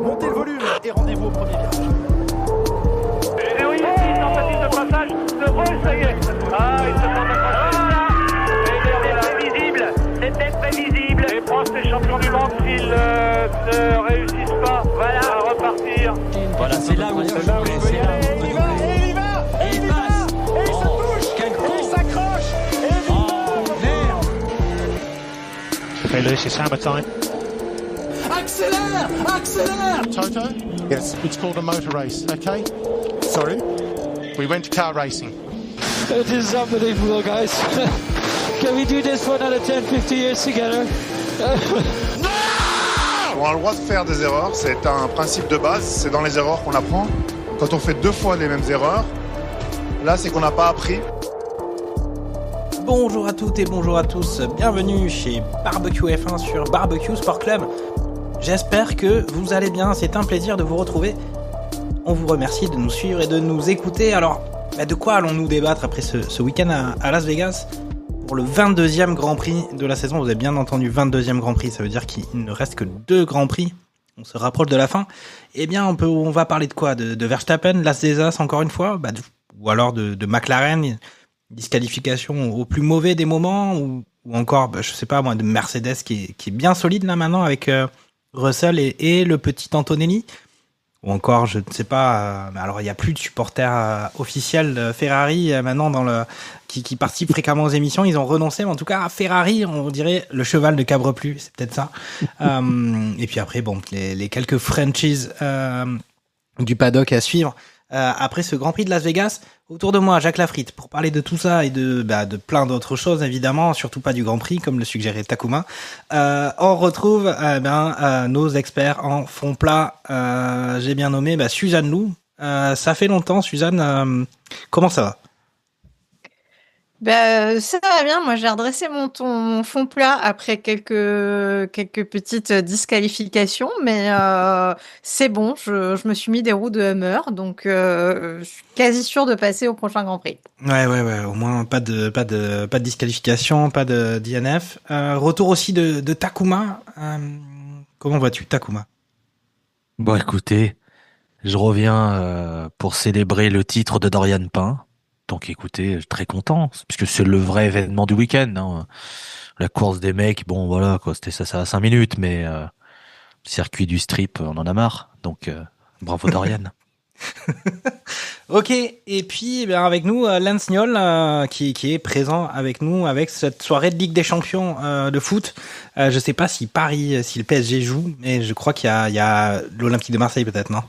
Montez le volume et rendez-vous au premier virage. Et oui, tentative de passage de Roll, ça y est. Ah, il se tente d'accrocher. C'était prévisible, c'était prévisible. Et Prost est champion du monde s'ils ne réussissent pas. Voilà, à repartir. Voilà, c'est là où il veut y aller. Il y va, et il passe, et il se touche, et il s'accroche, et il merde. Okay, Lewis, it's hammer time. accélère. Toto? Yes. It's called a motor race, okay? Sorry? We went to car racing. It is unbelievable, guys. Can we do this for another 10, 50 years together? On a le droit de faire des erreurs, c'est un principe de base, c'est dans les erreurs qu'on apprend. Quand on fait 2 fois les mêmes erreurs, là c'est qu'on n'a pas appris. Bonjour à toutes et bonjour à tous, bienvenue chez Barbecue F1 sur Barbecue Sport Club. J'espère que vous allez bien, c'est un plaisir de vous retrouver. On vous remercie de nous suivre et de nous écouter. Alors, de quoi allons-nous débattre après ce week-end à Las Vegas pour le 22e Grand Prix de la saison? Vous avez bien entendu, 22e Grand Prix, ça veut dire qu'il ne reste que 2 Grands Prix. On se rapproche de la fin. Eh bien, on va parler de quoi? De Verstappen, Las Vegas encore une fois, ou alors de McLaren, disqualification au plus mauvais des moments, ou encore, je sais pas moi, de Mercedes qui est bien solide là maintenant avec Russell et le petit Antonelli. Ou encore, je ne sais pas, alors il n'y a plus de supporters officiels Ferrari maintenant qui participent fréquemment aux émissions, ils ont renoncé, mais en tout cas Ferrari, on dirait le cheval ne cabre plus, c'est peut-être ça. Et puis après, les quelques franchises du paddock à suivre après ce Grand Prix de Las Vegas. Autour de moi, Jacques Lafritte, pour parler de tout ça et de plein d'autres choses, évidemment, surtout pas du Grand Prix, comme le suggérait Takuma. On retrouve nos experts en fond plat. J'ai bien nommé Suzanne Lou. Ça fait longtemps, Suzanne. Comment ça va? Ça va bien. Moi, j'ai redressé mon fond plat après quelques petites disqualifications, mais c'est bon. Je me suis mis des roues de Hummer, donc je suis quasi sûre de passer au prochain Grand Prix. Ouais. Au moins pas de disqualification, pas de DNF. Retour aussi de Takuma. Comment vas-tu, Takuma? Bon, écoutez, je reviens pour célébrer le titre de Dorian Pain. Donc écoutez, je suis très content, puisque c'est le vrai événement du week-end. Hein. La course des mecs, bon voilà, quoi, c'était ça à 5 minutes, mais circuit du strip, on en a marre. Donc bravo Dorian. Ok, et puis avec nous Lance Niol qui est présent avec nous avec cette soirée de Ligue des Champions de foot. Je sais pas si le PSG joue, mais je crois qu'il y a l'Olympique de Marseille peut-être, non?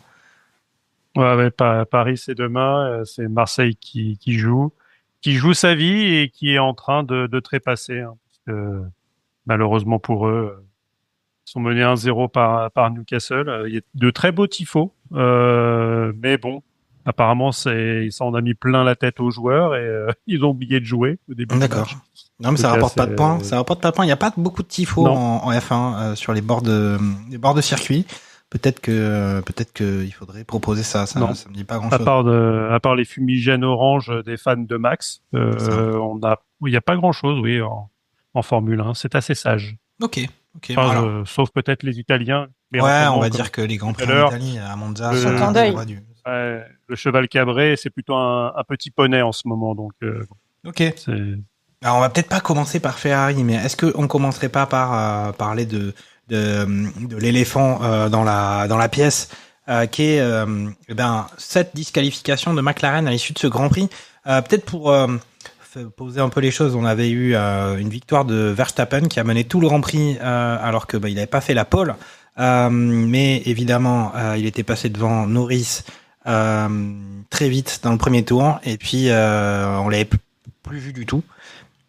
Ouais, Paris c'est demain, c'est Marseille qui joue sa vie et qui est en train de trépasser, hein, parce que malheureusement pour eux, ils sont menés 1-0 par Newcastle. Il y a de très beaux tifos, mais bon, apparemment ça en a mis plein la tête aux joueurs et ils ont oublié de jouer au début. D'accord. Non mais ça rapporte pas de points. Ça rapporte pas de points. Il y a pas beaucoup de tifos en F1 sur les bords de circuit. Peut-être que il faudrait proposer ça me dit pas grand-chose. À part les fumigènes orange des fans de Max, il y a pas grand-chose, oui, en Formule 1. C'est assez sage. Ok. Enfin, sauf peut-être les Italiens. Mais ouais, on va dire que les grands prix en Italie, à Monza, sont en deuil. Le cheval cabré, c'est plutôt un petit poney en ce moment, donc. Ok. Alors, on va peut-être pas commencer par Ferrari, mais est-ce qu'on commencerait pas par parler de l'éléphant dans la pièce qui est cette disqualification de McLaren à l'issue de ce Grand Prix. Peut-être pour poser un peu les choses, on avait eu une victoire de Verstappen qui a mené tout le Grand Prix alors que il n'avait pas fait la pole, mais évidemment il était passé devant Norris très vite dans le premier tour et puis on l'avait plus vu du tout.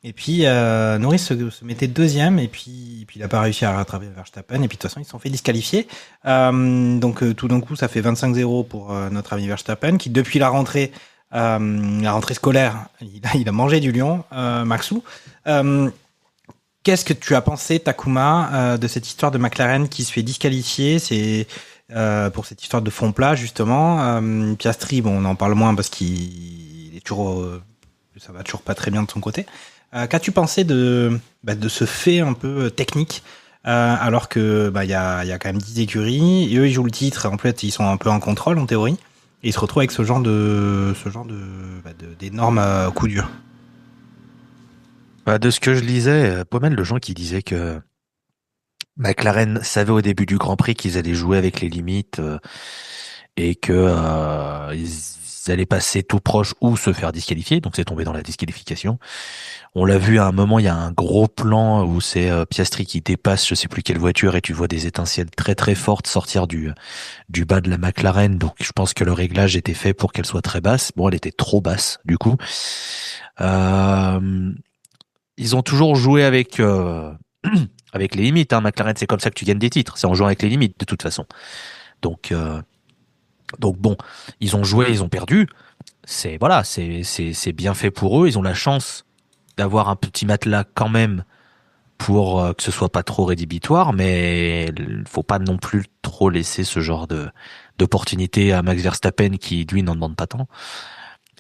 Et puis Norris se mettait deuxième et puis il a pas réussi à rattraper Verstappen et puis de toute façon ils se sont fait disqualifier. Donc tout d'un coup ça fait 25-0 pour notre ami Verstappen qui depuis la rentrée scolaire il a mangé du lion, Maxou. Qu'est-ce que tu as pensé, Takuma, de cette histoire de McLaren qui se fait disqualifier? C'est pour cette histoire de fond plat justement. Piastri, on en parle moins parce qu'il est toujours ça va toujours pas très bien de son côté. Qu'as-tu pensé de ce fait un peu technique alors que il y a quand même 10 écuries, et eux ils jouent le titre, en fait ils sont un peu en contrôle en théorie, et ils se retrouvent avec ce genre d'énormes coups durs. De ce que je lisais, pas mal de gens qui disaient que McLaren savait au début du Grand Prix qu'ils allaient jouer avec les limites et que ils allaient passer tout proche ou se faire disqualifier. Donc c'est tombé dans la disqualification. On l'a vu à un moment, il y a un gros plan où c'est Piastri qui dépasse je sais plus quelle voiture et tu vois des étincelles très très fortes sortir du bas de la McLaren. Donc je pense que le réglage était fait pour qu'elle soit très basse. Bon, elle était trop basse du coup. Ils ont toujours joué avec avec les limites. Hein. McLaren, c'est comme ça que tu gagnes des titres. C'est en jouant avec les limites de toute façon. Donc bon, ils ont joué, ils ont perdu. C'est voilà, c'est bien fait pour eux. Ils ont la chance d'avoir un petit matelas quand même pour que ce soit pas trop rédhibitoire, mais il faut pas non plus trop laisser ce genre de d'opportunité à Max Verstappen qui lui n'en demande pas tant.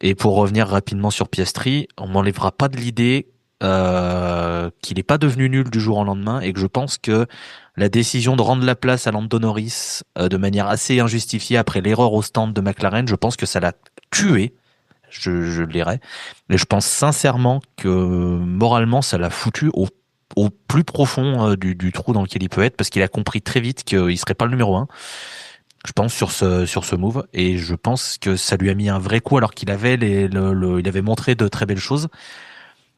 Et pour revenir rapidement sur Piastri, on m'enlèvera pas de l'idée qu'il n'est pas devenu nul du jour au lendemain et que je pense que la décision de rendre la place à Lando Norris de manière assez injustifiée après l'erreur au stand de McLaren, je pense que ça l'a tué. Je le dirais. Mais je pense sincèrement que moralement, ça l'a foutu au plus profond du trou dans lequel il peut être parce qu'il a compris très vite qu'il serait pas le numéro 1. Je pense sur ce move et je pense que ça lui a mis un vrai coup alors qu'il avait il avait montré de très belles choses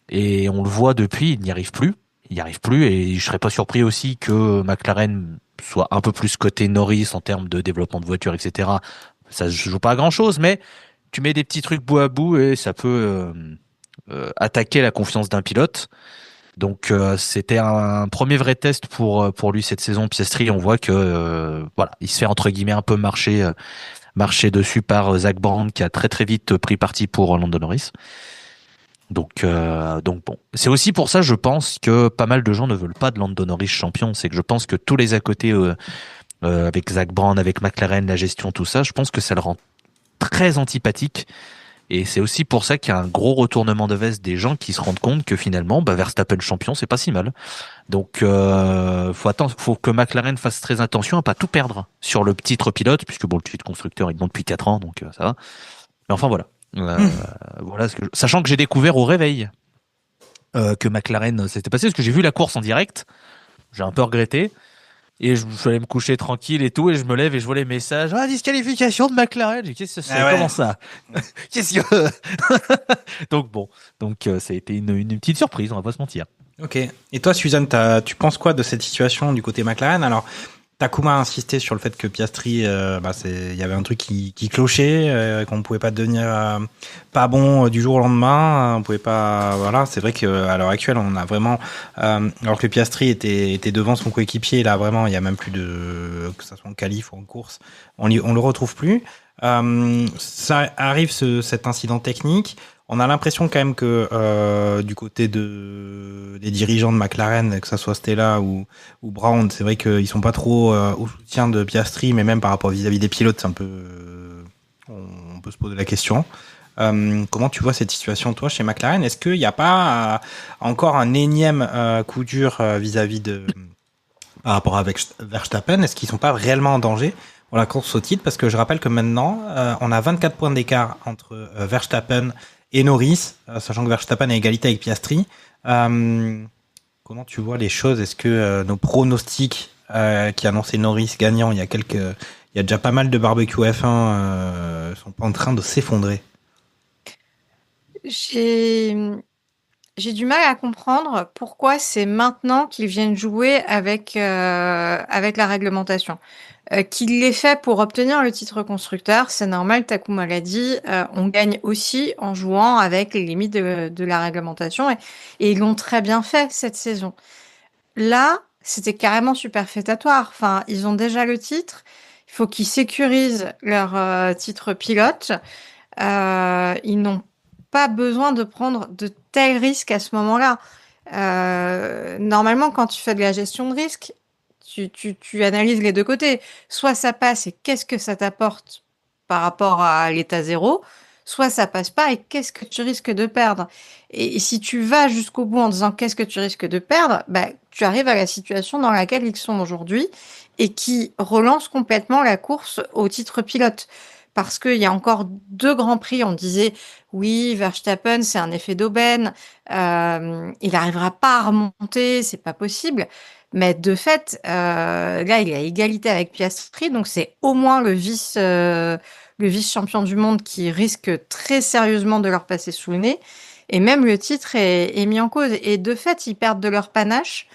et on le voit depuis, il n'y arrive plus. Il n'y arrive plus et je serais pas surpris aussi que McLaren soit un peu plus côté Norris en termes de développement de voiture, etc. Ça se joue pas à grand chose, mais tu mets des petits trucs bout à bout et ça peut attaquer la confiance d'un pilote. Donc c'était un premier vrai test pour lui cette saison. Piastri, on voit que voilà, il se fait entre guillemets un peu marcher dessus par Zak Brown qui a très très vite pris parti pour Lando Norris. Donc bon, c'est aussi pour ça je pense que pas mal de gens ne veulent pas de Lando Norris champion. C'est que je pense que tous les à côté avec Zak Brown, avec McLaren, la gestion, tout ça, je pense que ça le rend très antipathique. Et c'est aussi pour ça qu'il y a un gros retournement de veste des gens qui se rendent compte que finalement, Verstappen champion, c'est pas si mal. Donc, faut que McLaren fasse très attention à pas tout perdre sur le titre pilote, puisque bon, le titre constructeur, il monte depuis 4 ans, donc ça va. Mais enfin, voilà. Voilà sachant que j'ai découvert au réveil que McLaren s'était passé, parce que j'ai vu la course en direct, j'ai un peu regretté. Et je suis allé me coucher tranquille et tout, et je me lève et je vois les messages. Ah, disqualification de McLaren. Qu'est-ce que c'est? Comment ça? Qu'est-ce que... Donc bon, ça a été une petite surprise, on va pas se mentir. Ok. Et toi, Suzanne, tu penses quoi de cette situation du côté McLaren? Alors, Takuma a insisté sur le fait que Piastri, il y avait un truc qui clochait, qu'on pouvait pas devenir pas bon du jour au lendemain. On pouvait pas, voilà. C'est vrai qu'à l'heure actuelle, on a vraiment, alors que Piastri était devant son coéquipier, là vraiment, il y a même plus de, que ça soit en qualif ou en course, on le retrouve plus. Ça arrive cet incident technique. On a l'impression quand même que du côté des dirigeants de McLaren, que ça soit Stella ou Brown, c'est vrai qu'ils sont pas trop au soutien de Piastri, mais même par rapport vis-à-vis des pilotes, c'est un peu, on peut se poser la question. Comment tu vois cette situation, toi, chez McLaren? Est-ce qu'il n'y a pas encore un énième coup dur vis-à-vis par rapport à Verstappen? Est-ce qu'ils sont pas réellement en danger pour la course au titre? Parce que je rappelle que maintenant, on a 24 points d'écart entre Verstappen et Norris, sachant que Verstappen est à égalité avec Piastri. Comment tu vois les choses? Est-ce que nos pronostics qui annonçaient Norris gagnant il y a déjà pas mal de barbecue F1 sont pas en train de s'effondrer? J'ai du mal à comprendre pourquoi c'est maintenant qu'ils viennent jouer avec la réglementation. Qu'il l'ait fait pour obtenir le titre constructeur, c'est normal, Takuma l'a dit, on gagne aussi en jouant avec les limites de la réglementation et ils l'ont très bien fait cette saison. Là, c'était carrément superfétatoire. Enfin, ils ont déjà le titre, il faut qu'ils sécurisent leur titre pilote. Ils n'ont pas besoin de prendre de tels risques à ce moment-là. Normalement, quand tu fais de la gestion de risque, tu analyses les deux côtés. Soit ça passe et qu'est-ce que ça t'apporte par rapport à l'état zéro, soit ça passe pas et qu'est-ce que tu risques de perdre? Et si tu vas jusqu'au bout en disant qu'est-ce que tu risques de perdre, bah, tu arrives à la situation dans laquelle ils sont aujourd'hui et qui relance complètement la course au titre pilote. Parce qu'il y a encore 2 grands prix, on disait oui, Verstappen, c'est un effet d'aubaine, il n'arrivera pas à remonter, c'est pas possible. Mais de fait, là, il est à égalité avec Piastri, donc c'est au moins le vice-champion du monde qui risque très sérieusement de leur passer sous le nez. Et même le titre est mis en cause. Et de fait, ils perdent de leur panache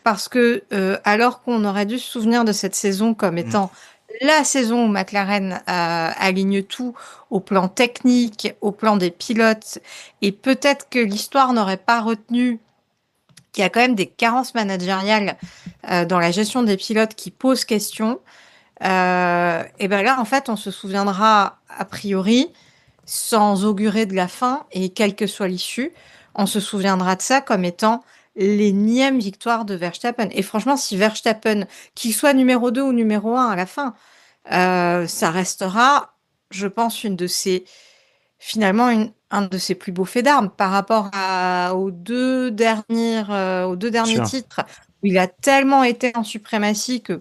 parce que, alors qu'on aurait dû se souvenir de cette saison comme étant la saison où McLaren aligne tout au plan technique, au plan des pilotes, et peut-être que l'histoire n'aurait pas retenu qu'il y a quand même des carences managériales dans la gestion des pilotes qui posent question. Et ben là, en fait, on se souviendra a priori, sans augurer de la fin, et quelle que soit l'issue, on se souviendra de ça comme étant l'énième victoire de Verstappen. Et franchement, si Verstappen, qu'il soit numéro 2 ou numéro 1 à la fin, ça restera, je pense, finalement, un de ses plus beaux faits d'armes par rapport aux deux derniers titres où il a tellement été en suprématie que,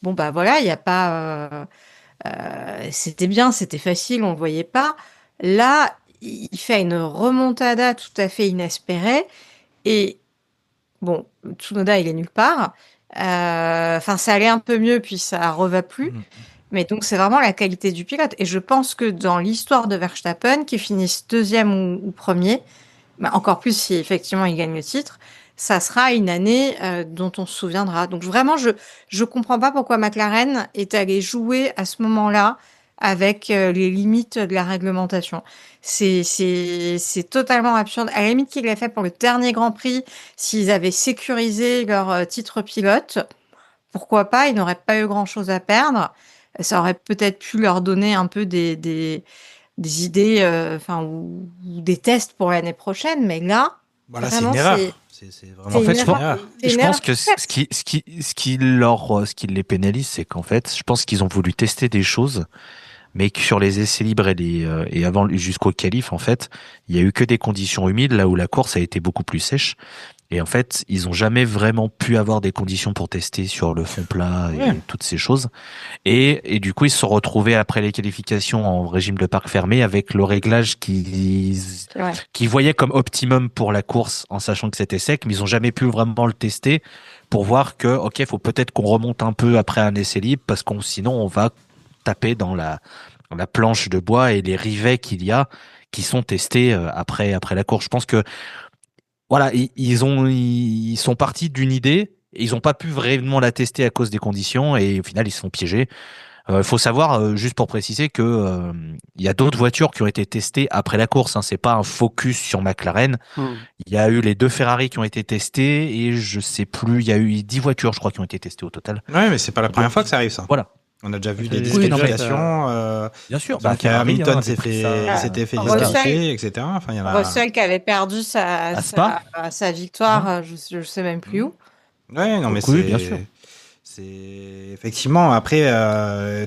bon, bah voilà, il n'y a pas. C'était bien, c'était facile, on ne le voyait pas. Là, il fait une remontada tout à fait inespérée. Et bon, Tsunoda, il est nulle part. Enfin, ça allait un peu mieux, puis ça reva plus. Mais donc, c'est vraiment la qualité du pilote. Et je pense que dans l'histoire de Verstappen, qu'il finisse deuxième ou premier, bah encore plus si effectivement il gagne le titre, ça sera une année dont on se souviendra. Donc vraiment, je comprends pas pourquoi McLaren est allé jouer à ce moment-là avec les limites de la réglementation. C'est totalement absurde. À la limite qu'ils l'aient fait pour le dernier Grand Prix, s'ils avaient sécurisé leur titre pilote, pourquoi pas, ils n'auraient pas eu grand-chose à perdre. Ça aurait peut-être pu leur donner un peu des idées, ou des tests pour l'année prochaine, mais là, voilà, c'est une erreur. C'est vraiment en fait, une erreur. Je pense que ce qui les pénalise, c'est qu'en fait, je pense qu'ils ont voulu tester des choses, mais que sur les essais libres et avant jusqu'au qualif, en fait, il y a eu que des conditions humides, là où la course a été beaucoup plus sèche. Et en fait, ils ont jamais vraiment pu avoir des conditions pour tester sur le fond plat et toutes ces choses. Et du coup, ils se sont retrouvés après les qualifications en régime de parc fermé avec le réglage qu'ils voyaient comme optimum pour la course en sachant que c'était sec, mais ils ont jamais pu vraiment le tester pour voir que, ok, faut peut-être qu'on remonte un peu après un essai libre parce qu'on sinon on va taper dans la planche de bois et les rivets qu'il y a qui sont testés après la course. Je pense que voilà, ils sont partis d'une idée, et ils n'ont pas pu vraiment la tester à cause des conditions, et au final, ils se sont piégés. Faut savoir, juste pour préciser, que il y a d'autres voitures qui ont été testées après la course. Hein, c'est pas un focus sur McLaren. Il y a eu les 2 Ferrari qui ont été testés, et je sais plus, il y a eu 10 voitures, je crois, qui ont été testées au total. Ouais, mais c'est pas la première fois que ça arrive, ça. Voilà. On a déjà vu des disqualifications. Bien sûr. Donc Hamilton s'était fait disqualifier, etc. Enfin, il y en a... Russell qui avait perdu sa victoire, je sais même plus où. Ouais, non, mais oui, bien sûr. C'est effectivement après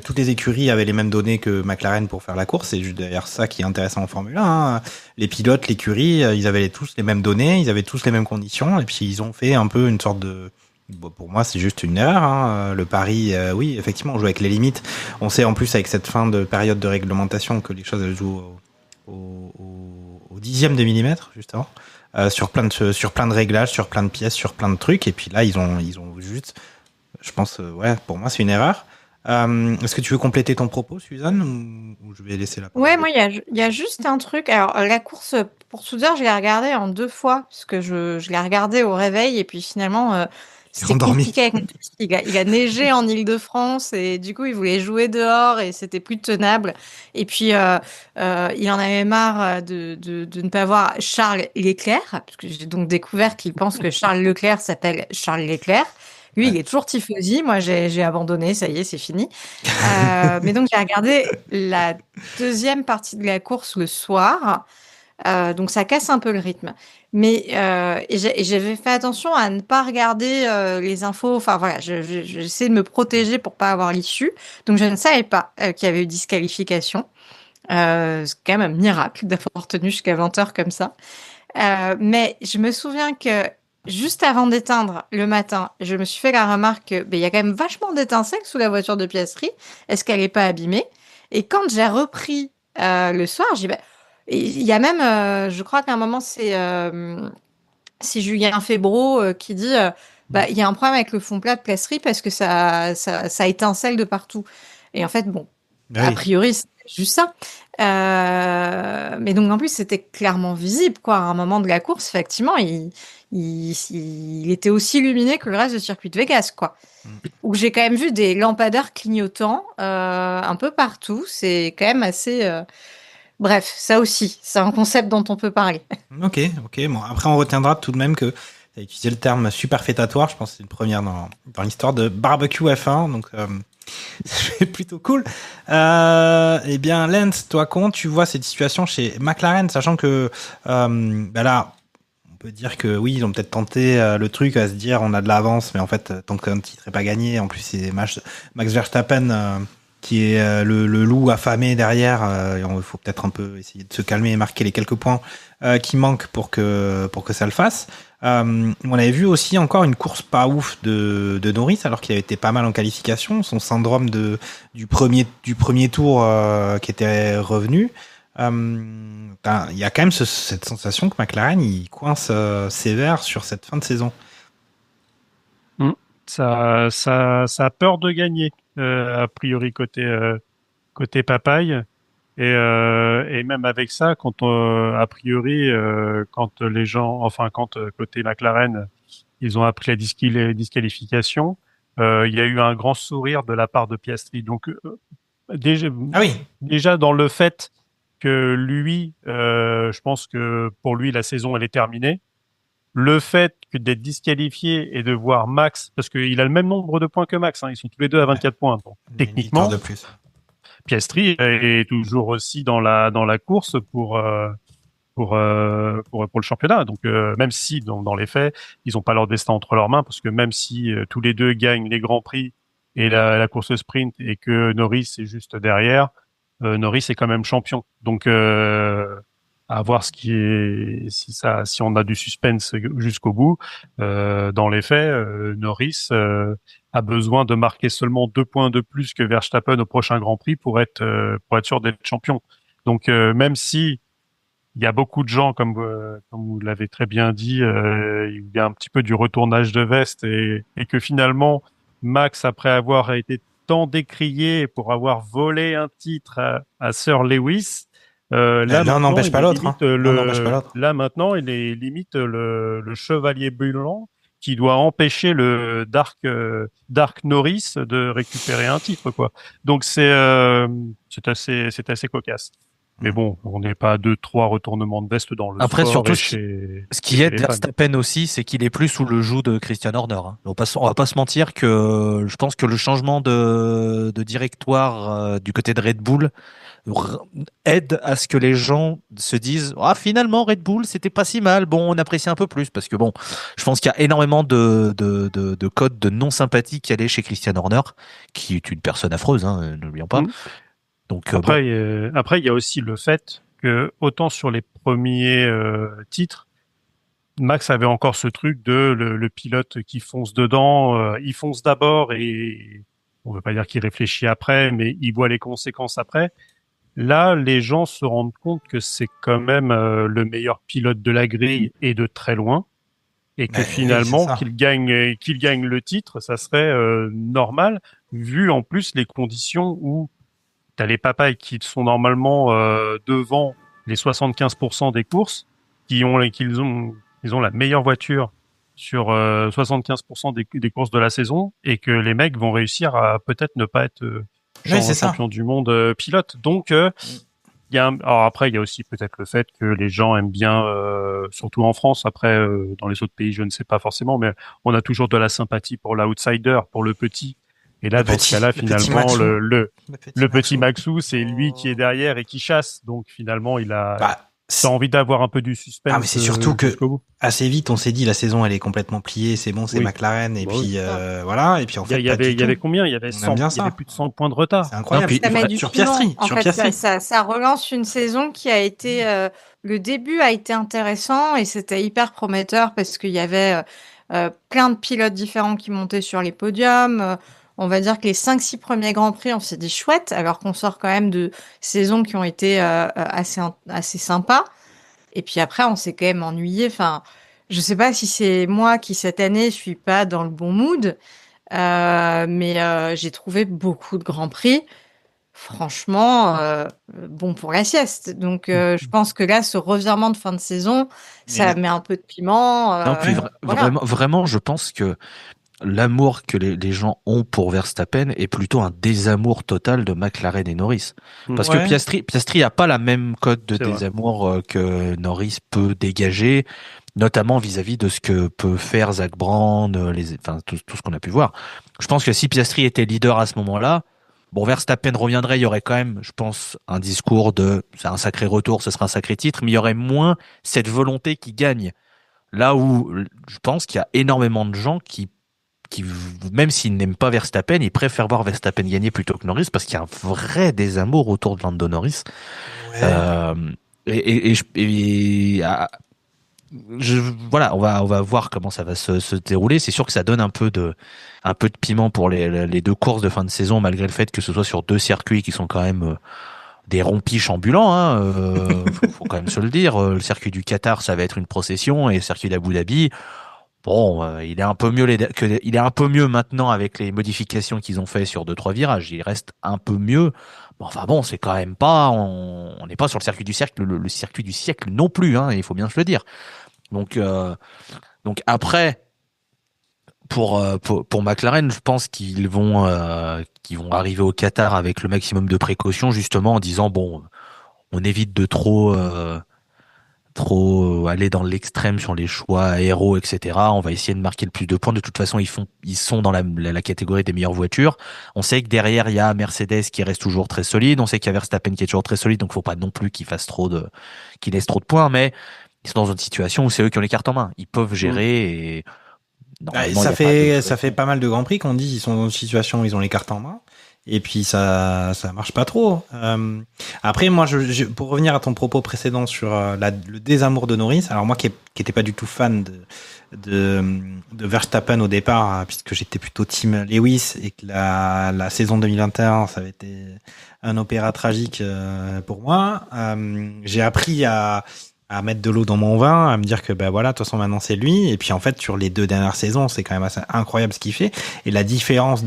toutes les écuries avaient les mêmes données que McLaren pour faire la course. C'est juste d'ailleurs ça qui est intéressant en Formule 1. Hein. Les pilotes, l'écurie, ils avaient tous les mêmes données, ils avaient tous les mêmes conditions, et puis ils ont fait un peu une sorte de... Bon, pour moi, c'est juste une erreur. Hein. Le pari, oui, effectivement, on joue avec les limites. On sait en plus avec cette fin de période de réglementation que les choses elles jouent au dixième de millimètre, justement, sur plein de réglages, sur plein de pièces, sur plein de trucs. Et puis là, ils ont juste, je pense, pour moi, c'est une erreur. Est-ce que tu veux compléter ton propos, Suzanne, ou je vais laisser la parole? Ouais, moi, il y a juste un truc. Alors, la course pour Soudeur, je l'ai regardée en 2 fois, parce que je l'ai regardée au réveil, et puis finalement, c'était compliqué avec mon fils. Il a neigé en Île-de-France, et du coup, il voulait jouer dehors, et c'était plus tenable. Et puis, il en avait marre de ne pas voir Charles Leclerc, parce que j'ai donc découvert qu'il pense que Charles Leclerc s'appelle Charles Leclerc. Lui, il est toujours tifosi. Moi, j'ai abandonné. Ça y est, c'est fini. Mais donc, j'ai regardé la deuxième partie de la course le soir. Donc, ça casse un peu le rythme. Mais j'avais fait attention à ne pas regarder les infos. Enfin, voilà, j'essaie de me protéger pour pas avoir l'issue. Donc, je ne savais pas qu'il y avait eu disqualification. C'est quand même un miracle d'avoir tenu jusqu'à 20h comme ça. Mais je me souviens que juste avant d'éteindre le matin, je me suis fait la remarque que il y a quand même vachement d'étincelles sous la voiture de Piastri. Est-ce qu'elle n'est pas abîmée? Et quand j'ai repris le soir, j'ai dit, il y a même, je crois qu'à un moment, c'est Julien Febro qui dit, il y a un problème avec le fond plat de Piastri parce que ça étincelle de partout. Et en fait, bon, a priori, c'est juste ça. Mais donc en plus c'était clairement visible quoi. À un moment de la course, effectivement, il était aussi illuminé que le reste du circuit de Vegas quoi. Où j'ai quand même vu des lampadaires clignotants un peu partout. C'est quand même assez. Bref, ça aussi, c'est un concept dont on peut parler. Ok. Bon, après on retiendra tout de même que tu as utilisé le terme superfétatoire. Je pense que c'est une première dans l'histoire de barbecue F1. Donc c'est plutôt cool. Eh bien, Lance, toi, comment tu vois cette situation chez McLaren, sachant que là, on peut dire que oui, ils ont peut-être tenté le truc à se dire on a de l'avance, mais en fait, tant qu'un titre n'est pas gagné, en plus, c'est Max Verstappen qui est le loup affamé derrière. Il faut peut-être un peu essayer de se calmer et marquer les quelques points qui manquent pour que ça le fasse. On avait vu aussi encore une course pas ouf de Norris alors qu'il avait été pas mal en qualification, son syndrome du premier tour qui était revenu. Il y a quand même cette sensation que McLaren il coince sévère sur cette fin de saison. Ça a peur de gagner a priori côté Papaye. Et même avec ça, quand a priori, quand les gens, enfin quand côté McLaren, ils ont appris la disqualification, il y a eu un grand sourire de la part de Piastri. Donc déjà dans le fait que lui, je pense que pour lui la saison elle est terminée. Le fait que d'être disqualifié et de voir Max, parce qu'il a le même nombre de points que Max, ils sont tous les deux à 24 points. Donc, techniquement, de plus. Piastri est toujours aussi dans la course pour le championnat. Donc même si dans les faits, ils n'ont pas leur destin entre leurs mains, parce que même si tous les deux gagnent les grands prix et la course sprint et que Norris est juste derrière, Norris est quand même champion. Donc à voir si on a du suspense jusqu'au bout. Dans les faits, Norris a besoin de marquer seulement 2 points de plus que Verstappen au prochain Grand Prix pour être sûr d'être champion. Donc même si il y a beaucoup de gens, comme vous l'avez très bien dit, il y a un petit peu du retournage de veste et que finalement Max, après avoir été tant décrié pour avoir volé un titre à Sir Lewis, l'un n'empêche pas l'autre. Là maintenant, il est limite le chevalier blanc qui doit empêcher le Dark Norris de récupérer un titre, quoi. Donc c'est assez cocasse. Mais bon, on n'est pas à 2-3 retournements de veste dans le Après, sport. surtout, ce qui aide Verstappen aussi, c'est qu'il est plus sous le joug de Christian Horner. On va pas se mentir que je pense que le changement de directoire du côté de Red Bull aide à ce que les gens se disent finalement Red Bull c'était pas si mal, bon on apprécie un peu plus, parce que bon je pense qu'il y a énormément de codes de non sympathie qui allaient chez Christian Horner, qui est une personne affreuse, n'oublions pas. Donc après il y a aussi le fait que autant sur les premiers titres, Max avait encore ce truc de le pilote qui fonce dedans, il fonce d'abord et on veut pas dire qu'il réfléchit après, mais il voit les conséquences après. Là, les gens se rendent compte que c'est quand même le meilleur pilote de la grille et de très loin, et que finalement qu'il gagne le titre, ça serait normal, vu en plus les conditions où t'as les Papayes qui sont normalement devant les 75% des courses, ils ont la meilleure voiture sur 75% des courses de la saison, et que les mecs vont réussir à peut-être ne pas être champion du monde pilote. Donc alors après il y a aussi peut-être le fait que les gens aiment bien, surtout en France, après dans les autres pays je ne sais pas forcément, mais on a toujours de la sympathie pour l'outsider, pour le petit. Et là, dans ce cas-là, finalement, le petit Maxou, c'est lui qui est derrière et qui chasse. Donc finalement, il a T'as envie d'avoir un peu du suspense. Ah, mais c'est surtout que jusqu'au bout. assez vite, on s'est dit la saison elle est complètement pliée, c'est bon, c'est Oui. McLaren et Bah puis voilà et puis en fait Il y avait combien? Il y avait On aime bien ça. plus de 100 points de retard. C'est incroyable. Non, puis- Ça met du sur piment. Piastri, En sur fait, Piastri. ça relance une saison qui a été. Le début a été intéressant et c'était hyper prometteur parce qu'il y avait plein de pilotes différents qui montaient sur les podiums. On va dire que les 5-6 premiers Grands Prix, on s'est dit chouette, alors qu'on sort quand même de saisons qui ont été assez sympas. Et puis après, on s'est quand même ennuyé. Enfin, je sais pas si c'est moi qui, cette année, je suis pas dans le bon mood. Mais j'ai trouvé beaucoup de Grands Prix, franchement, bon pour la sieste. Donc, je pense que là, ce revirement de fin de saison, ça met un peu de piment. Non, puis voilà. vraiment, je pense que l'amour que les gens ont pour Verstappen est plutôt un désamour total de McLaren et Norris. Parce Ouais. que Piastri a pas la même cote de C'est vrai. désamour que Norris peut dégager, notamment vis-à-vis de ce que peut faire Zak Brown, enfin tout ce qu'on a pu voir. Je pense que si Piastri était leader à ce moment-là, bon, Verstappen reviendrait, il y aurait quand même, je pense, un discours de c'est un sacré retour, ce sera un sacré titre, mais il y aurait moins cette volonté qui gagne. Là où je pense qu'il y a énormément de gens qui même s'ils n'aiment pas Verstappen, ils préfèrent voir Verstappen gagner plutôt que Norris parce qu'il y a un vrai désamour autour de Lando Norris. Ouais. Voilà, on va voir comment ça va se dérouler. C'est sûr que ça donne un peu de piment pour les deux courses de fin de saison, malgré le fait que ce soit sur deux circuits qui sont quand même des rompiches ambulants. Faut quand même se le dire. Le circuit du Qatar, ça va être une procession, et le circuit d'Abu Dhabi, bon, il est un peu mieux il est un peu mieux maintenant avec les modifications qu'ils ont fait sur 2-3 virages. Il reste un peu mieux. Bon, enfin bon, c'est quand même pas, on n'est pas sur le circuit du siècle, le circuit du siècle non plus, il faut bien se le dire. Donc après, pour McLaren, je pense qu'ils vont arriver au Qatar avec le maximum de précautions, justement en disant bon, on évite de trop aller dans l'extrême sur les choix aéros, etc. On va essayer de marquer le plus de points. De toute façon, ils sont dans la catégorie des meilleures voitures. On sait que derrière, il y a Mercedes qui reste toujours très solide. On sait qu'il y a Verstappen qui est toujours très solide. Donc, faut pas non plus qu'ils laissent trop de points. Mais ils sont dans une situation où c'est eux qui ont les cartes en main. Ils peuvent gérer et normalement, ça il y a fait pas mal de Grands Prix qu'on dit ils sont dans une situation où ils ont les cartes en main. Et puis ça marche pas trop. Après moi, pour revenir à ton propos précédent sur le désamour de Norris, alors moi qui était pas du tout fan de Verstappen au départ, puisque j'étais plutôt team Lewis et que la saison 2021 ça avait été un opéra tragique pour moi, j'ai appris à mettre de l'eau dans mon vin, à me dire que voilà, de toute façon maintenant c'est lui. Et puis en fait sur les 2 dernières saisons, c'est quand même assez incroyable ce qu'il fait. Et la différence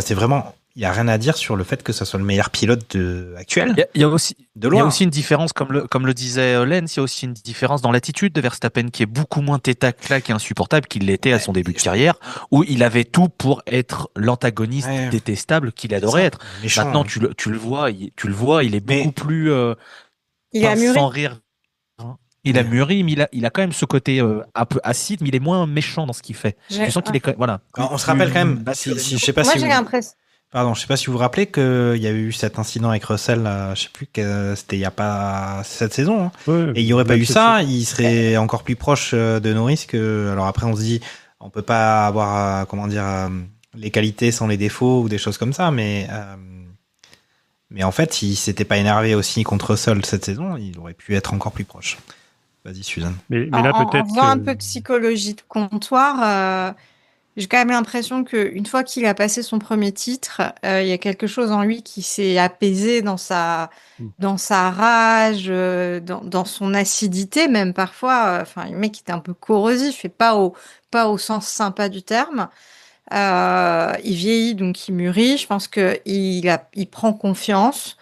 c'est vraiment, il y a rien à dire sur le fait que ce soit le meilleur pilote actuel. Il y a aussi de loin. Il y a aussi une différence, comme le disait Lens, il y a aussi une différence dans l'attitude de Verstappen qui est beaucoup moins tête-à-claque et insupportable qu'il l'était à son début de carrière, où il avait tout pour être l'antagoniste détestable qu'il adorait être. Méchant, maintenant, tu le vois, il est beaucoup plus il a mûri. sans rire. Il a mûri, mais il a quand même ce côté un peu acide, mais il est moins méchant dans ce qu'il fait. Tu sens qu'il est voilà. On se rappelle quand même, je sais pas Moi, si j'ai l'impression. Pardon, je sais pas si vous vous rappelez qu'il y a eu cet incident avec Russell, je sais plus, c'était il y a pas cette saison, hein. Ouais, et il y aurait pas eu ça, il serait encore plus proche de Norris que. Alors après, on se dit, on peut pas avoir, les qualités sans les défauts ou des choses comme ça, mais en fait, s'il s'était pas énervé aussi contre Russell cette saison, il aurait pu être encore plus proche. Vas-y, Suzanne. Mais là, peut-être. En faisant un peu de psychologie de comptoir. J'ai quand même l'impression qu'une fois qu'il a passé son premier titre, il y a quelque chose en lui qui s'est apaisé dans sa rage, dans son acidité même parfois. Enfin, le mec était un peu corrosif et pas au sens sympa du terme. Il vieillit, donc il mûrit. Je pense il prend confiance.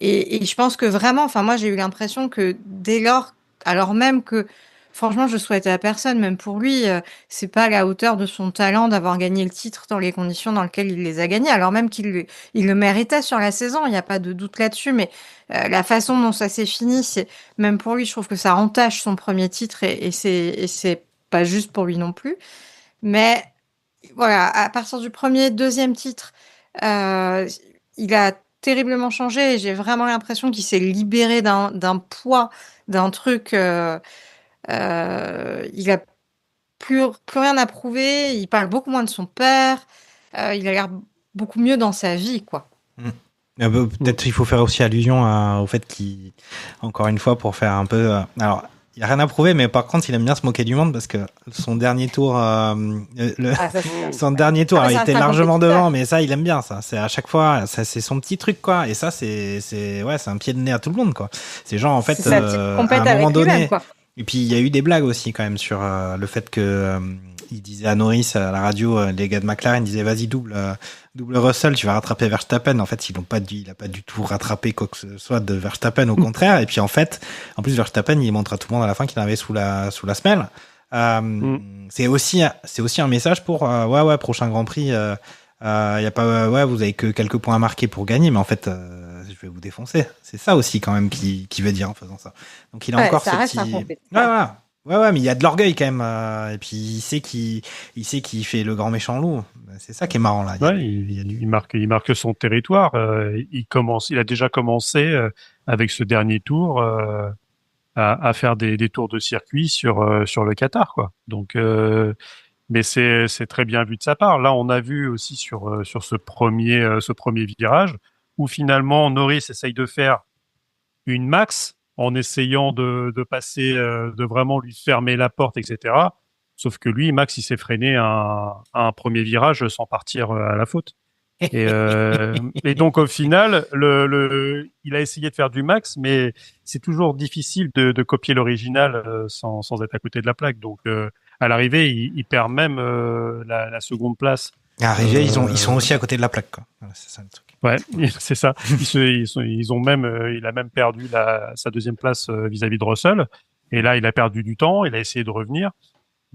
Et je pense que vraiment, enfin moi j'ai eu l'impression que dès lors, alors même que franchement, je souhaite à personne, même pour lui, c'est pas à la hauteur de son talent d'avoir gagné le titre dans les conditions dans lesquelles il les a gagnés, alors même qu'il le méritait sur la saison, il n'y a pas de doute là-dessus, mais la façon dont ça s'est fini, c'est même pour lui, je trouve que ça entache son premier titre et c'est pas juste pour lui non plus. Mais voilà, à partir du deuxième titre, il a terriblement changé. Et j'ai vraiment l'impression qu'il s'est libéré d'un poids, d'un truc. Il a plus rien à prouver. Il parle beaucoup moins de son père. Il a l'air beaucoup mieux dans sa vie, quoi. Peut-être qu'il faut faire aussi allusion au fait qu'il, encore une fois, pour faire un peu. Alors, il n'y a rien à prouver, mais par contre, il aime bien se moquer du monde parce que son dernier tour, son dernier tour, il était largement devant, mais ça, il aime bien ça. C'est à chaque fois, ça, c'est son petit truc, quoi. Et ça, c'est un pied de nez à tout le monde, quoi. C'est genre, en fait, à un moment donné. Quoi. Et puis, il y a eu des blagues aussi, quand même, sur le fait que il disait à Norris, à la radio, les gars de McLaren disaient, vas-y, double Russell, tu vas rattraper Verstappen. En fait, il a pas du tout rattrapé quoi que ce soit de Verstappen, au contraire. Et puis, en plus, Verstappen, il montre à tout le monde à la fin qu'il arrivait sous la semelle. C'est aussi un message pour, prochain Grand Prix, y a pas, vous avez que quelques points à marquer pour gagner, mais en fait, je vais vous défoncer. C'est ça aussi, quand même, qui veut dire en faisant ça. Donc, il a encore ce petit. Ouais, mais il y a de l'orgueil quand même. Et puis il sait qu'il fait le grand méchant loup. C'est ça qui est marrant là. Ouais, il marque son territoire. Il a déjà commencé avec ce dernier tour à faire des tours de circuit sur le Qatar, quoi. Donc, mais c'est très bien vu de sa part. Là, on a vu aussi sur ce premier virage où finalement Norris essaye de faire une max. En essayant de passer, de vraiment lui fermer la porte, etc. Sauf que lui, Max, il s'est freiné à un premier virage sans partir à la faute. Et donc, au final, il a essayé de faire du Max, mais c'est toujours difficile de copier l'original sans être à côté de la plaque. Donc, à l'arrivée, il perd même la seconde place. À l'arrivée, ils sont aussi à côté de la plaque, quoi. Voilà, c'est ça le truc. Ouais, c'est ça. Il a même perdu sa deuxième place vis-à-vis de Russell. Et là, il a perdu du temps. Il a essayé de revenir.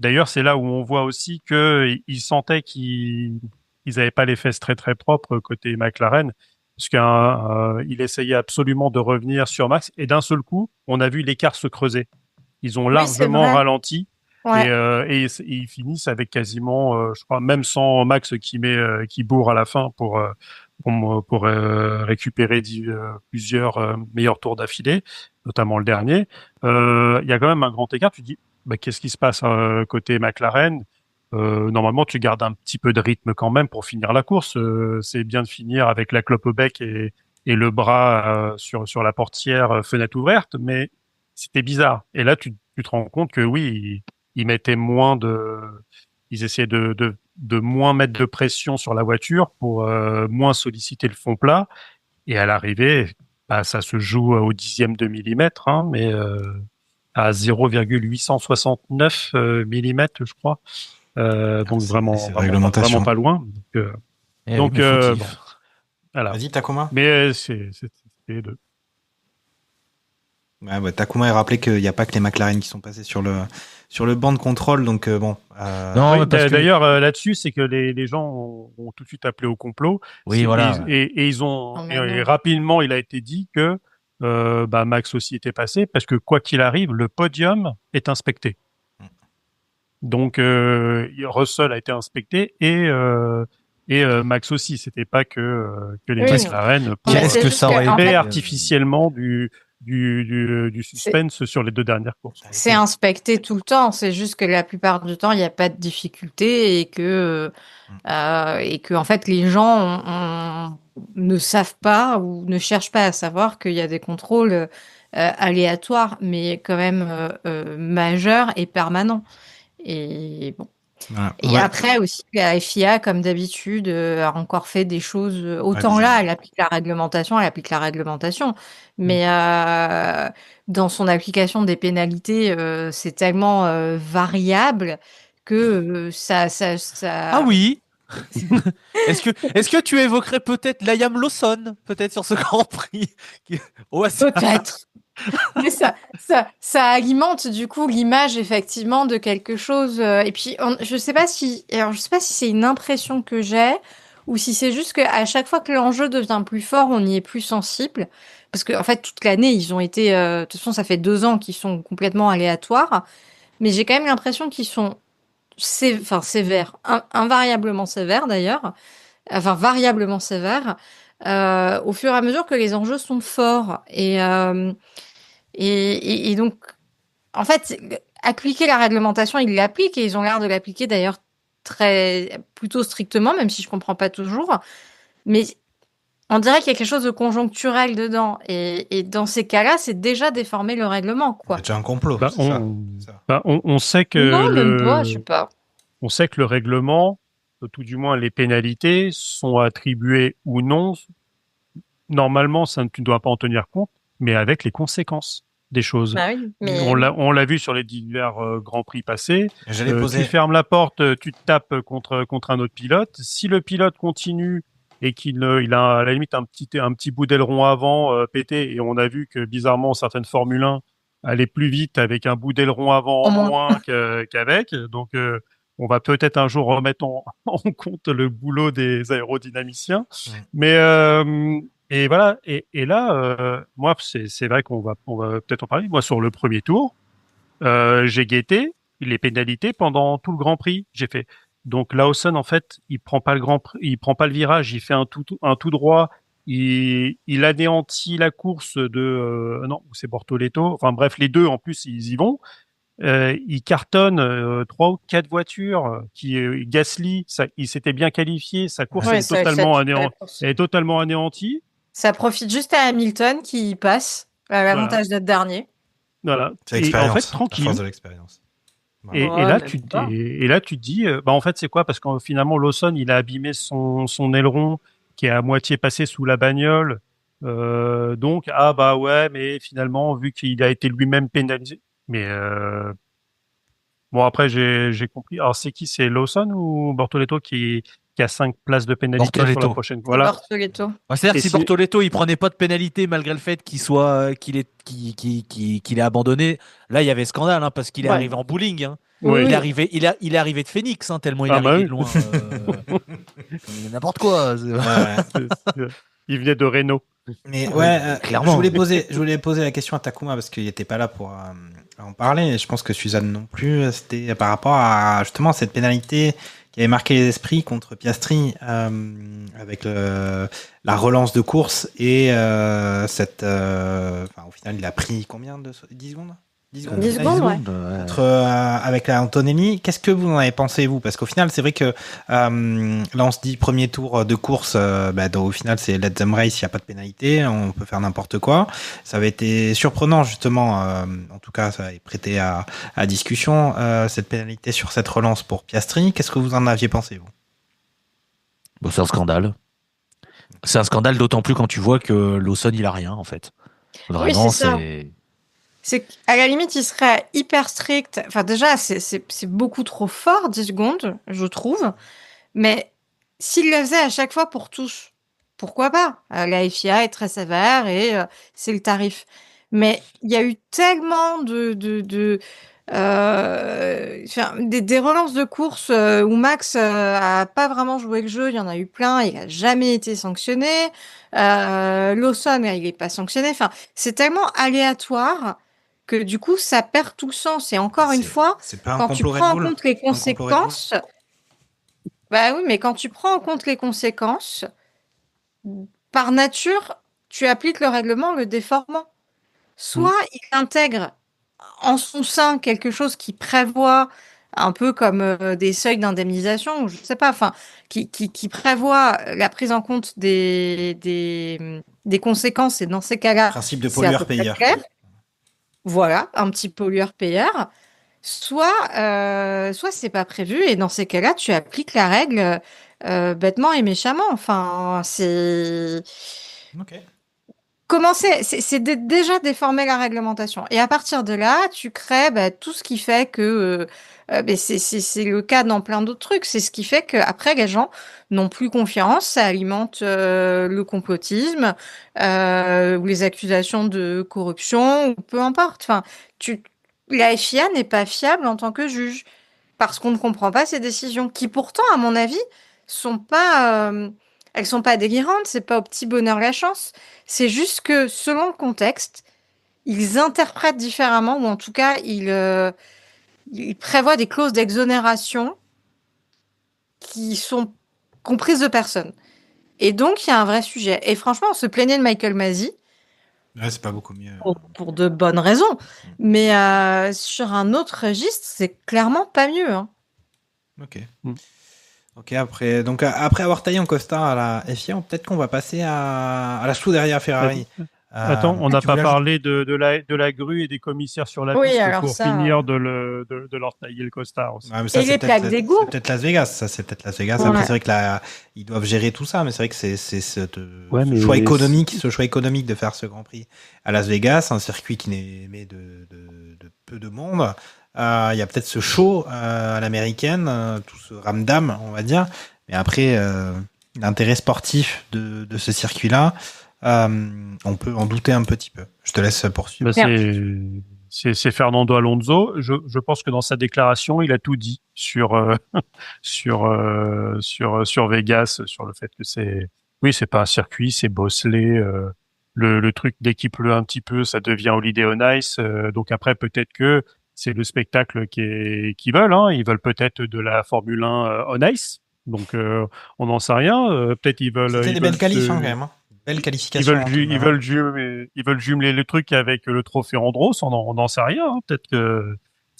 D'ailleurs, c'est là où on voit aussi qu'il sentait qu'ils n'avaient pas les fesses très très propres côté McLaren, parce qu'il essayait absolument de revenir sur Max. Et d'un seul coup, on a vu l'écart se creuser. Ils ont largement ralenti. Ouais. Et ils finissent avec quasiment, je crois, même sans Max qui bourre à la fin pour récupérer plusieurs meilleurs tours d'affilée, notamment le dernier. Il y a quand même un grand écart. Tu te dis, qu'est-ce qui se passe côté McLaren? Normalement, tu gardes un petit peu de rythme quand même pour finir la course. C'est bien de finir avec la clope au bec et le bras sur la portière, fenêtre ouverte, mais c'était bizarre. Et là, tu te rends compte que oui, ils mettaient ils essayaient de moins mettre de pression sur la voiture pour moins solliciter le fond plat. Et à l'arrivée, ça se joue au dixième de millimètre, hein, mais à 0,869 millimètres, je crois. Donc vraiment pas loin. Donc, bon, voilà. Vas-y, Takuma. Mais c'est les deux. Ouais, Takuma a rappelé qu'il n'y a pas que les McLaren qui sont passés sur le banc de contrôle, donc bon. Non, oui, d'ailleurs, là-dessus, c'est que les gens ont tout de suite appelé au complot. Oui, voilà. Et rapidement, il a été dit que Max aussi était passé, parce que quoi qu'il arrive, le podium est inspecté. Donc, Russell a été inspecté et Max aussi. C'était pas que les McLaren Qu'est-ce que ça aurait été artificiellement du suspense sur les deux dernières courses. C'est inspecté tout le temps, c'est juste que la plupart du temps, il n'y a pas de difficulté et que en fait, les gens ne savent pas ou ne cherchent pas à savoir qu'il y a des contrôles aléatoires, mais quand même majeurs et permanents. Et bon. Voilà. Et après aussi, la FIA, comme d'habitude, a encore fait des choses. Autant là, elle applique la réglementation. Mais dans son application des pénalités, c'est tellement variable que ça. Ah oui. Est-ce que tu évoquerais peut-être Liam Lawson, peut-être sur ce Grand Prix? Peut-être. Mais ça alimente du coup l'image effectivement de quelque chose. Et puis je sais pas si c'est une impression que j'ai ou si c'est juste qu'à chaque fois que l'enjeu devient plus fort, on y est plus sensible. Parce que en fait toute l'année ils ont été. De toute façon, ça fait 2 ans qu'ils sont complètement aléatoires. Mais j'ai quand même l'impression qu'ils sont sévères, invariablement sévères d'ailleurs. Enfin variablement sévères. au fur et à mesure que les enjeux sont forts. Et donc, en fait, appliquer la réglementation, ils l'appliquent et ils ont l'air de l'appliquer d'ailleurs plutôt strictement, même si je comprends pas toujours. Mais on dirait qu'il y a quelque chose de conjoncturel dedans. Et dans ces cas-là, c'est déjà déformer le règlement, quoi. C'est déjà un complot. On sait que Non, même pas, je sais pas. On sait que le règlement, tout du moins les pénalités, sont attribuées ou non. Normalement, ça, tu ne dois pas en tenir compte, mais avec les conséquences des choses. Bah oui, mais... On l'a vu sur les divers Grands Prix passés. poser... Tu fermes la porte, tu te tapes contre un autre pilote. Si le pilote continue et qu'il a à la limite un petit bout d'aileron avant pété, et on a vu que bizarrement certaines Formule 1 allaient plus vite avec un bout d'aileron avant en moins qu'avec. Donc on va peut-être un jour remettre en compte le boulot des aérodynamiciens. Mais et voilà. Et là, moi, c'est vrai qu'on va peut-être en parler. Moi, sur le premier tour, j'ai guetté les pénalités pendant tout le Grand Prix. J'ai fait. Donc Lawson, en fait, il prend pas le virage, il fait un tout droit. Il anéantit la course de non, c'est Bortoleto. Enfin bref, les deux en plus, ils y vont. Il cartonne 3 ou 4 voitures Gasly, il s'était bien qualifié, sa course est totalement anéantie. Ça profite juste à Hamilton qui passe à l'avantage d'être dernier. Voilà. C'est l'expérience, en fait, tranquille. la force de l'expérience. Voilà. Et là, tu te dis, en fait, c'est quoi? Parce que finalement, Lawson, il a abîmé son aileron qui est à moitié passé sous la bagnole. Donc, ouais, mais finalement, vu qu'il a été lui-même pénalisé. Mais bon, après, j'ai compris. Alors, c'est qui? C'est Lawson ou Bortoleto qui a 5 places de pénalité sur la prochaine? Voilà. Bortoleto. C'est-à-dire si Bortoleto il prenait pas de pénalité malgré le fait qu'il ait abandonné, là il y avait scandale parce qu'il est arrivé en bowling. Oui. Il est arrivé de Phoenix tellement il est arrivé de loin. N'importe quoi. Il venait de Renault. Mais clairement. Je voulais poser la question à Takuma parce qu'il n'était pas là pour en parler. Et je pense que Suzanne non plus. C'était par rapport à justement cette pénalité qui avait marqué les esprits contre Piastri avec la relance de course et au final il a pris combien de 10 secondes 10 secondes, avec la Antonelli. Qu'est-ce que vous en avez pensé, vous? Parce qu'au final, c'est vrai que là, on se dit premier tour de course, donc, au final, c'est let them race, il n'y a pas de pénalité, on peut faire n'importe quoi. Ça avait été surprenant, justement, en tout cas, ça avait prêté à discussion, cette pénalité sur cette relance pour Piastri. Qu'est-ce que vous en aviez pensé, vous? Bon, c'est un scandale. C'est un scandale, d'autant plus quand tu vois que Lawson, il a rien, en fait. Vraiment, c'est qu'à la limite, il serait hyper strict. Enfin, déjà, c'est beaucoup trop fort, 10 secondes, je trouve. Mais s'il le faisait à chaque fois pour tous, pourquoi pas? La FIA est très sévère et c'est le tarif. Mais il y a eu tellement des relances de course où Max a pas vraiment joué le jeu. Il y en a eu plein. Il a jamais été sanctionné. Lawson, il est pas sanctionné. Enfin, c'est tellement aléatoire que du coup, ça perd tout sens. Et encore une fois, quand tu prends en compte les conséquences, bah oui, mais quand tu prends en compte les conséquences, par nature, tu appliques le règlement le déformant. Soit il intègre en son sein quelque chose qui prévoit un peu comme des seuils d'indemnisation, je sais pas, enfin, qui prévoit la prise en compte des conséquences, et dans ces cas-là, principe de pollueur-payeur. Voilà, un petit pollueur-payeur. Soit c'est pas prévu, et dans ces cas-là, tu appliques la règle bêtement et méchamment. Enfin, c'est... Okay. C'est déjà déformer la réglementation. Et à partir de là, tu crées tout ce qui fait que... c'est le cas dans plein d'autres trucs. C'est ce qui fait qu'après, les gens n'ont plus confiance. Ça alimente le complotisme ou les accusations de corruption, ou peu importe. Enfin, la FIA n'est pas fiable en tant que juge parce qu'on ne comprend pas ses décisions, qui pourtant, à mon avis, sont pas... elles sont pas délirantes, c'est pas au petit bonheur la chance. C'est juste que, selon le contexte, ils interprètent différemment, ou en tout cas, ils prévoient des clauses d'exonération qui sont comprises de personne. Et donc, il y a un vrai sujet. Et franchement, on se plaignait de Michael Masi Ouais, c'est pas beaucoup mieux. pour de bonnes raisons. Mais sur un autre registre, c'est clairement pas mieux. Hein. Ok. Ok, après avoir taillé en costard à la FIA, peut-être qu'on va passer à la Scuderia Ferrari. Attends, on n'a tu pas voulais parlé de la grue et des commissaires sur la Oui, piste alors pour ça, finir de leur tailler le costard aussi. Ouais, mais ça, Et c'est les peut-être plaques d'égout. c'est peut-être Las Vegas. Ça, c'est peut-être Las Vegas. Ouais. Après, c'est vrai que là, ils doivent gérer tout ça, mais c'est vrai que c'est ce mais choix économique de faire ce Grand Prix à Las Vegas, un circuit qui n'est aimé de peu de monde. Il y a peut-être ce show à l'américaine, tout ce ramdam, on va dire. Mais après, l'intérêt sportif de ce circuit-là, on peut en douter un petit peu. Je te laisse poursuivre. C'est Fernando Alonso. Je pense que dans sa déclaration, il a tout dit sur Vegas, sur le fait que c'est pas un circuit, c'est bosselé. Le truc dès qu'il pleut un petit peu, ça devient Holiday on Ice. Donc après, peut-être que c'est le spectacle qu'ils veulent. Hein. Ils veulent peut-être de la Formule 1 on Ice. Donc on n'en sait rien. Peut-être ils veulent. C'était des belles qualifs quand même. Hein. Belle qualification. Ils veulent jumeler le truc avec le trophée Andros. On n'en sait rien. Hein. Peut-être que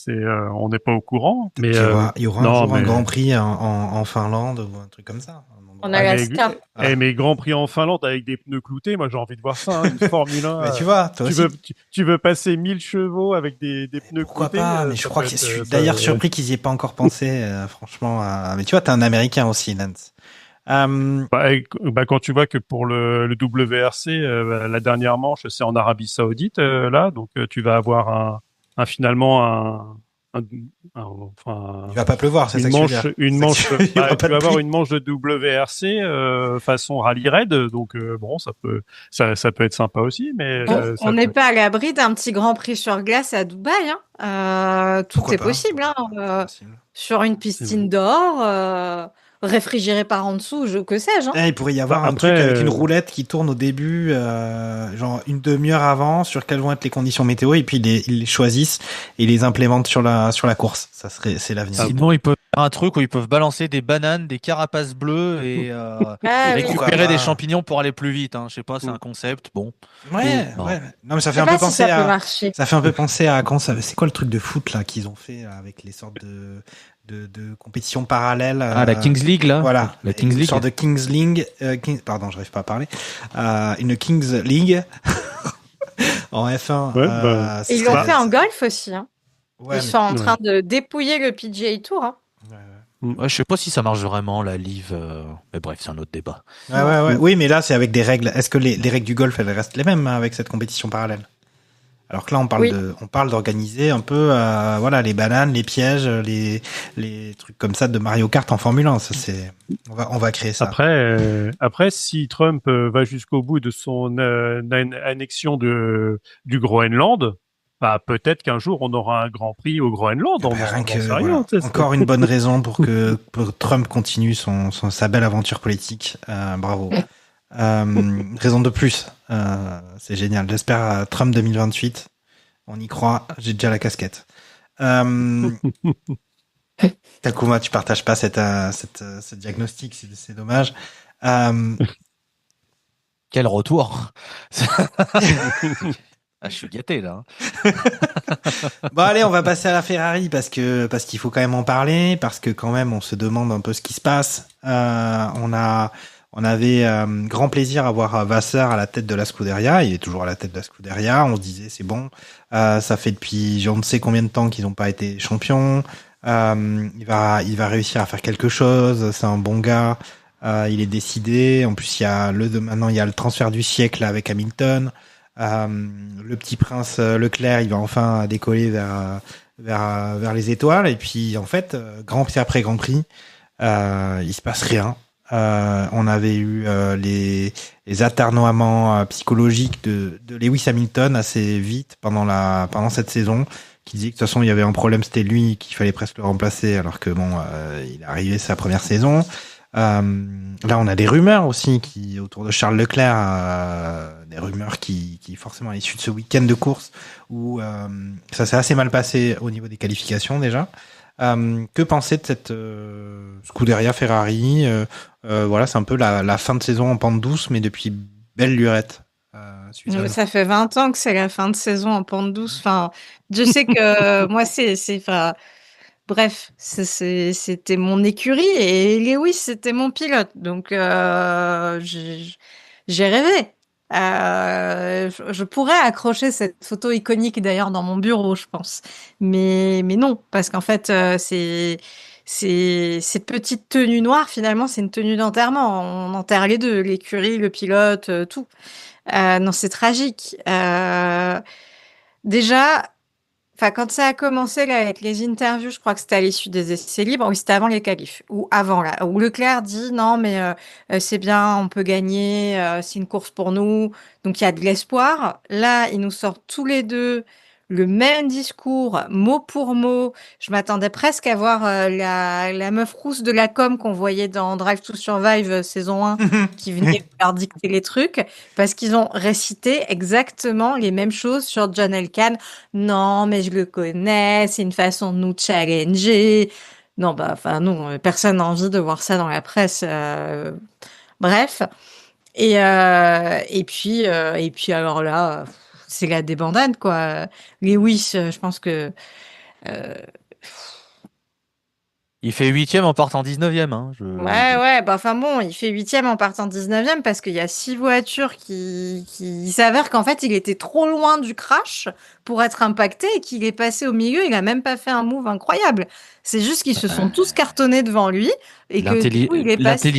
on n'est pas au courant. Mais il y aura un jour un Grand Prix en Finlande ou un truc comme ça. En Alaska. Mais Grand Prix en Finlande avec des pneus cloutés, moi j'ai envie de voir ça, hein, une Formule 1. Mais tu vois, toi aussi. Tu veux passer 1000 chevaux avec des pneus pourquoi cloutés. Pourquoi pas, mais je crois que je suis d'ailleurs surpris qu'ils y aient pas encore pensé, franchement. Mais tu vois, t'es un Américain aussi, Nance. Quand tu vois que pour le WRC, la dernière manche, c'est en Arabie Saoudite, là, donc tu vas avoir il va pas pleuvoir, c'est ça que tu vas avoir une manche de WRC façon rallye raid, donc bon, ça peut être sympa aussi, mais on n'est pas à l'abri d'un petit Grand Prix sur glace à Dubaï. Hein. Tout est possible. Hein. Sur une piste indoor. Réfrigéré par en dessous, que sais-je. Hein. Il pourrait y avoir un truc avec une roulette qui tourne au début, genre une demi-heure avant, sur quelles vont être les conditions météo, et puis ils les choisissent et ils les implémentent sur la course. C'est l'avenir. Sinon, ils peuvent faire un truc où ils peuvent balancer des bananes, des carapaces bleues et récupérer des champignons pour aller plus vite. Hein. Je sais pas, c'est un concept. Bon. Ouais. Non, mais ça fait un peu penser ça fait un peu penser à c'est quoi le truc de foot là qu'ils ont fait avec les sortes de compétitions parallèles. La Kings League, là. Voilà. La Kings League. Une sorte de Kings League. Pardon, j'arrive pas à parler. Une Kings League en F1. Ouais, ils l'ont fait en golf aussi. Hein. Ouais, ils sont en train de dépouiller le PGA Tour. Hein. Ouais, je sais pas si ça marche vraiment, la Live. Mais bref, c'est un autre débat. Ouais. Oui, mais là, c'est avec des règles. Est-ce que les règles du golf, elles restent les mêmes avec cette compétition parallèle? Alors que là, on parle d'organiser un peu, les bananes, les pièges, les trucs comme ça de Mario Kart en Formule 1. Ça, on va créer ça. Après, si Trump va jusqu'au bout de son annexion du Groenland, peut-être qu'un jour on aura un Grand Prix au Groenland. Encore une bonne raison pour que Trump continue sa belle aventure politique. Bravo. Raison de plus. C'est génial. J'espère Trump 2028. On y croit. J'ai déjà la casquette. Takuma, tu partages pas ce diagnostic. C'est dommage. Quel retour. Je suis gâté là. Bon allez, on va passer à la Ferrari parce qu'il faut quand même en parler, parce que quand même on se demande un peu ce qui se passe. On avait grand plaisir à voir Vasseur à la tête de la Scuderia. Il est toujours à la tête de la Scuderia. On se disait c'est bon, ça fait depuis je ne sais combien de temps qu'ils n'ont pas été champions. Il va réussir à faire quelque chose. C'est un bon gars. Il est décidé. En plus maintenant il y a le transfert du siècle avec Hamilton. Le petit prince Leclerc, il va enfin décoller vers les étoiles. Et puis en fait, Grand Prix après Grand Prix, il se passe rien. On avait eu les atermoiements psychologiques de Lewis Hamilton assez vite pendant cette saison, qui disait que de toute façon il y avait un problème, c'était lui, qu'il fallait presque le remplacer, alors que il est arrivé sa première saison. Là on a des rumeurs aussi autour de Charles Leclerc, des rumeurs qui forcément à l'issue de ce week-end de course où ça s'est assez mal passé au niveau des qualifications déjà. Que penser de cette Scuderia Ferrari, Voilà, c'est un peu la fin de saison en pente douce, mais depuis belle lurette. Ça fait 20 ans que c'est la fin de saison en pente douce. Enfin, je sais que moi, enfin, bref, c'était mon écurie et Lewis, c'était mon pilote. Donc, j'ai rêvé. Je pourrais accrocher cette photo iconique d'ailleurs dans mon bureau, je pense. Mais non, parce qu'en fait, cette petite tenue noire, finalement, c'est une tenue d'enterrement. On enterre les deux, l'écurie, le pilote, tout. Non, c'est tragique. Déjà, enfin, quand ça a commencé là avec les interviews, je crois que c'était à l'issue des essais libres, oui, c'était avant les qualifs ou avant là, où Leclerc dit non, mais c'est bien, on peut gagner, c'est une course pour nous, donc il y a de l'espoir. Là, ils nous sortent tous les deux le même discours, mot pour mot. Je m'attendais presque à voir la meuf rousse de la com qu'on voyait dans Drive to Survive saison 1 qui venait leur dicter les trucs parce qu'ils ont récité exactement les mêmes choses sur John Elkann. Non, mais je le connais, c'est une façon de nous challenger. Non, enfin non, personne n'a envie de voir ça dans la presse. Bref. Et puis alors là, c'est la débandade, quoi. Lewis, je pense que... Il fait 8e en partant 19e. Hein. Ouais, enfin bon, il fait 8e en partant 19e parce qu'il y a 6 voitures qui... Il s'avère qu'en fait, il était trop loin du crash pour être impacté et qu'il est passé au milieu, il a même pas fait un move incroyable. C'est juste qu'ils se sont tous cartonnés devant lui et que du coup, il est passé.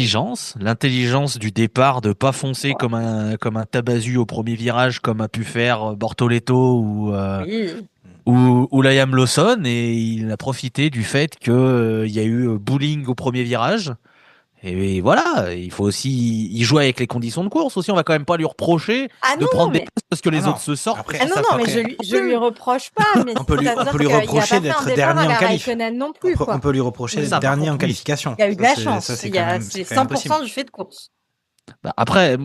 L'intelligence du départ de pas foncer comme un tabasu au premier virage comme a pu faire Bortoleto ou Liam Lawson, et il a profité du fait que il y a eu bowling au premier virage. Et voilà, il faut aussi y jouer avec les conditions de course aussi. On va quand même pas lui reprocher de prendre des places parce que les autres se sortent. Après, mais je lui reproche pas. Mais on peut lui reprocher d'être dernier en qualif. Non plus, on peut lui reprocher d'être dernier en qualification. Il y a eu de la chance. C'est 100% du fait de course. Après,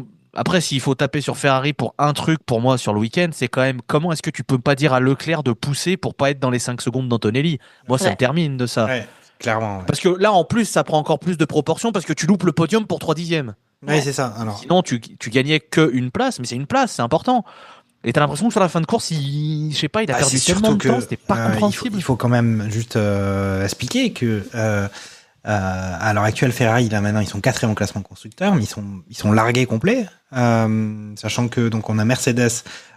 s'il faut taper sur Ferrari pour un truc, pour moi, sur le week-end, c'est quand même comment est-ce que tu peux pas dire à Leclerc de pousser pour pas être dans les 5 secondes d'Antonelli. Moi, ça me termine de ça. Ouais, clairement. Ouais. Parce que là, en plus, ça prend encore plus de proportions parce que tu loupes le podium pour 3 dixièmes. Oui, c'est ça. Alors... Sinon, tu gagnais qu'une place, mais c'est une place, c'est important. Et t'as l'impression que sur la fin de course, il a perdu tellement de temps, c'était pas compréhensible. Il faut quand même juste expliquer que... à l'heure actuelle, Ferrari, là maintenant, ils sont 4e au classement constructeur, mais ils sont largués complets. Sachant que donc on a Mercedes.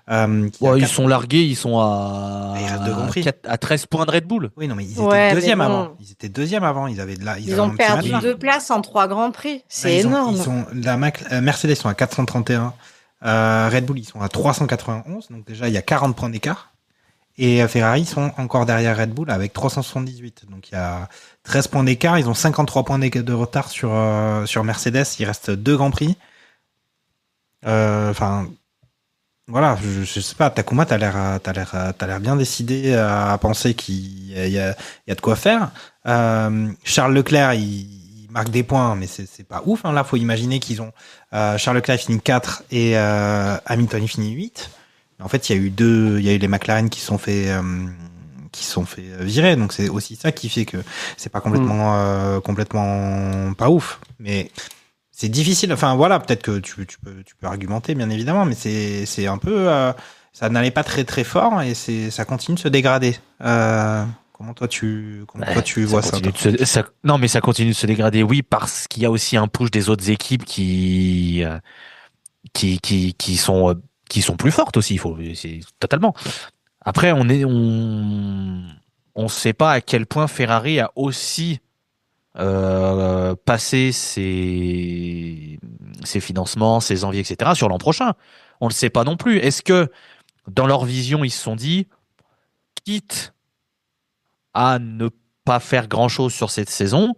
Ils sont largués, ils sont à 13 points de Red Bull. Oui, non, mais ils étaient deuxième avant. Ils étaient deuxième avant. Ils ont perdu 2 places en 3 grands prix. C'est énorme. Mercedes sont à 431. Red Bull, ils sont à 391. Donc déjà, il y a 40 points d'écart. Et Ferrari sont encore derrière Red Bull avec 378. Donc il y a 13 points d'écart. Ils ont 53 points de retard sur Mercedes. Il reste 2 grands prix. Enfin, voilà, je sais pas. Takuma, t'as l'air bien décidé à penser qu'il y a de quoi faire. Charles Leclerc, il marque des points, mais c'est pas ouf. Hein. Là, faut imaginer qu'ils ont Charles Leclerc finit 4 et Hamilton il finit 8. En fait, il y a eu les McLaren qui se sont fait virer, donc c'est aussi ça qui fait que c'est pas complètement pas ouf. Mais c'est difficile. Enfin voilà, peut-être que tu peux argumenter, bien évidemment, mais c'est un peu ça n'allait pas très très fort et ça continue de se dégrader. Comment toi tu vois ça, Non, mais ça continue de se dégrader, oui, parce qu'il y a aussi un push des autres équipes qui sont plus fortes aussi, c'est totalement. Après, on sait pas à quel point Ferrari a aussi passé ses financements, ses envies, etc. sur l'an prochain. On le sait pas non plus. Est-ce que dans leur vision, ils se sont dit, quitte à ne pas faire grand-chose sur cette saison,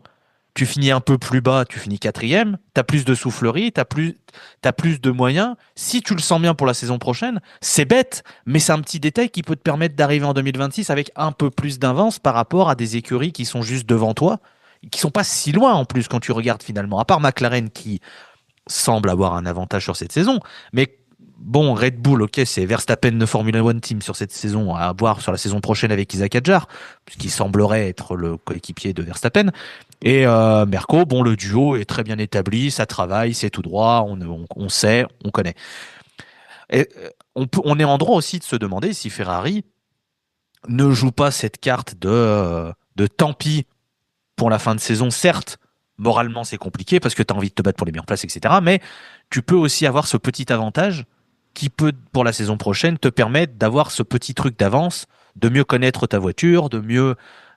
tu finis un peu plus bas, tu finis 4e, t'as plus de soufflerie, t'as plus de moyens. Si tu le sens bien pour la saison prochaine, c'est bête, mais c'est un petit détail qui peut te permettre d'arriver en 2026 avec un peu plus d'avance par rapport à des écuries qui sont juste devant toi, qui sont pas si loin en plus quand tu regardes finalement, à part McLaren qui semble avoir un avantage sur cette saison. Mais bon, Red Bull, ok, c'est Verstappen de Formula One Team sur cette saison, à voir sur la saison prochaine avec Isaac Hadjar, puisqu'il semblerait être le coéquipier de Verstappen. Et Merco, bon, le duo est très bien établi, ça travaille, c'est tout droit, on sait, on connaît. Et on est en droit aussi de se demander si Ferrari ne joue pas cette carte de tant pis pour la fin de saison. Certes, moralement, c'est compliqué parce que tu as envie de te battre pour les meilleures places, etc. Mais tu peux aussi avoir ce petit avantage qui peut, pour la saison prochaine, te permettre d'avoir ce petit truc d'avance, de mieux connaître ta voiture, de mieux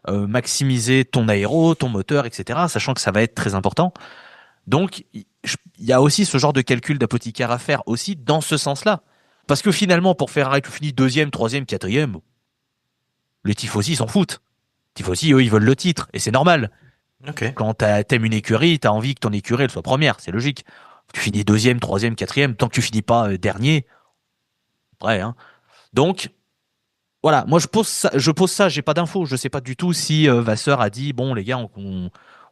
maximiser ton aéro, ton moteur, etc. Sachant que ça va être très important. Donc, il y a aussi ce genre de calcul d'apothicaire à faire aussi dans ce sens-là. Parce que finalement, pour Ferrari, tu finis 2e, 3e, 4e, les tifosi s'en foutent. Les tifosi, eux, ils veulent le titre, et c'est normal. Ok. Quand t'aimes une écurie, t'as envie que ton écurie elle soit première, c'est logique. Tu finis 2e, 3e, 4e, tant que tu finis pas dernier, ouais, hein. Donc, voilà, moi je pose ça, j'ai pas d'infos, je sais pas du tout si Vasseur a dit, bon les gars,